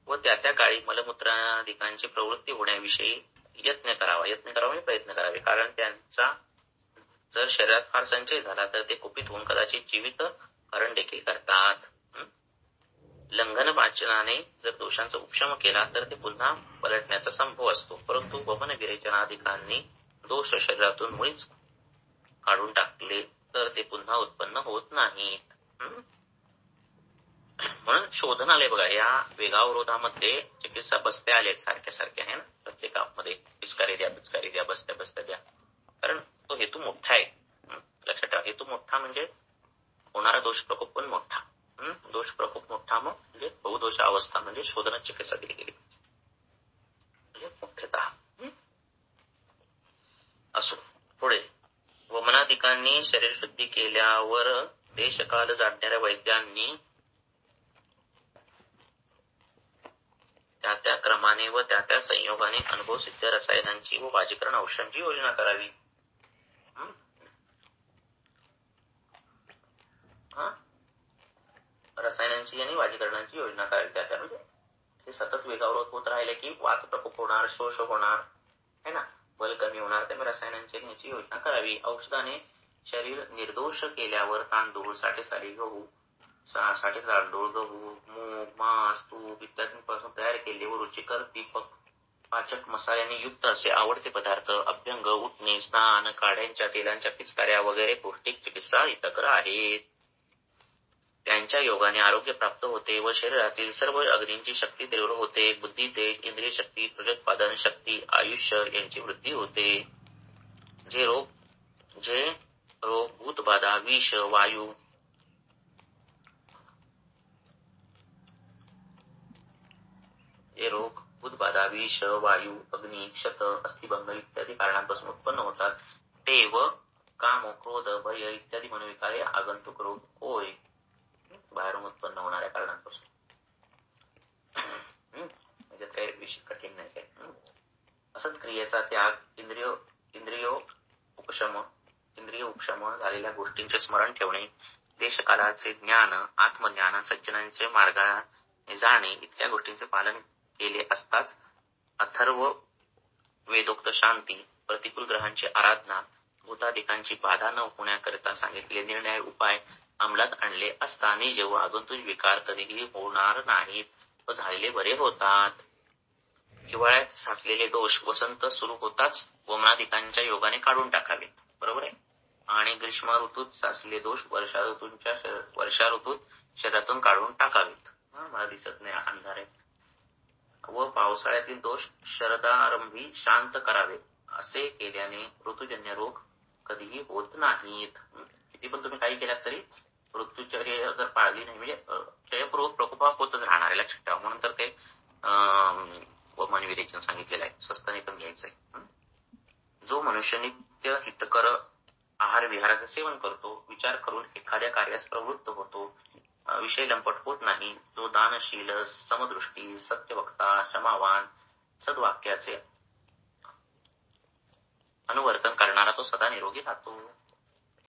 व त्या काळी मलमूत्रादिकांची प्रवृत्ती होण्याविषयी यत्न करावा म्हणजे प्रयत्न करावे. कारण त्यांचा जर शरीरात फार संचय झाला तर ते कुपित होऊन कदाचित जीवित हरण देखील करतात. लंघन वाचनाने जर दोषांचा उपशम केला तर ते पुन्हा पलटण्याचा संभव असतो, परंतु वमन विरेचनादिकांनी दोष शरीरातून मुळीच काढून टाकले तर ते पुन्हा उत्पन्न होत नाहीत. म्हणून शोधन आले बघा. या वेगावरोधामध्ये चिकित्सा बसत्या आल्या सारख्या आहे ना, प्रत्येकामध्ये पिचकारी द्या बसत्या द्या. कारण तो हेतू मोठा आहे. लक्षात ठेवा, हेतू मोठा म्हणजे होणारा दोष प्रकोप पण मोठा. दोष प्रकोप मोठा मग म्हणजे बहुदोष अवस्था म्हणजे शोधन चिकित्सा दिली गेली म्हणजे मुख्यतः. असो, पुढे, वमनादिकांनी शरीर शुद्धी केल्यावर देशकाल जाणणाऱ्या वैद्यांनी त्या क्रमाने व त्या संयोगाने अनुभवसिद्ध रसायनांची व वाजीकरण औषधांची योजना करावी. रसायनांची आणि वाजीकरणांची योजना करावी. त्या म्हणजे ते सतत वेगावर होत राहिले की वात प्रकोप होणार, शोष होणार है ना, बल कमी होणार. त्यामुळे रसायनांची ह्याची योजना करावी. औषधाने शरीर निर्दोष केल्यावर तांदूळ, साठे गहू, मूग, मांस, तूप इत्यादींपासून तयार केले व रुचिकर दीपक पाचक मसाल्याने युक्त असे आवडते पदार्थ, अभ्यंग, उठणे, स्नान, काड्यांच्या तेलांच्या पिचकाऱ्या वगैरे पौष्टिक चिकित्सा हितकर आहेत. त्यांच्या योगाने आरोग्य प्राप्त होते व शरीरातील सर्व अग्नींची शक्ती तीव्र होते. बुद्धी, तेज, इंद्रिय शक्ती, प्रजोत्पादन शक्ती, आयुष्य यांची वृद्धी होते. जे रोग भूतबाधा, विष, वायू, अग्नी, क्षत, अस्थिभंग इत्यादी कारणांपासून उत्पन्न होतात ते व काम, क्रोध, भय इत्यादी मनोविकारे आगंतुक रोग होय, बाहेरून उत्पन्न होणाऱ्या कारणांपासून. म्हणजे काही विषय कठीण नाही काय. असंच क्रियेचा त्याग, इंद्रिय उपशम झालेल्या गोष्टींचे स्मरण ठेवणे, देशकालाचे ज्ञान, आत्मज्ञान, सज्जनांचे मार्गाने जाणे इत्या गोष्टींचे पालन केले असताच अथर्व वेदोक्त शांती, प्रतिकूल ग्रहांची आराधना, भूतादिकांची बाधा न होण्याकरिता सांगितले निर्णय उपाय अंमलात आणले असता निज व आगंतुक विकार कधीही होणार नाहीत व झालेले बरे होतात. हिवाळ्यात साचलेले दोष वसंत सुरू होताच वमनादिकांच्या योगाने काढून टाकावेत. बरोबर आहे. आणि ग्रीष्म ऋतूत साचलेले दोष वर्षा ऋतूत शरीरातून काढून टाकावेत. मला दिसत नाही, अंधार आहे. व पावसाळ्यातील दोष शरदारंभी शांत करावेत. असे केल्याने ऋतुजन्य रोग कधीही होत नाहीत. किती पण तुम्ही काही केलात तरी ऋतुचर्या जर पाळली नाही म्हणजे क्षयपूर्वक प्रकोप होतच राहणार आहे, लक्षात ठेवा. म्हणून तर ते मनविरेचन सांगितलेलं आहे. स्वस्ताने पण घ्यायचंय. जो मनुष्य नित्य हितकर आहार विहाराचं सेवन करतो, विचार करून एखाद्या कार्यास प्रवृत्त होतो, विषय लंपट होत नाही, जो दानशील, समदृष्टी, सत्यवक्ता, क्षमावान, सद्वाक्याचे अनुवर्तन करणारा तो सदा निरोगी राहतो.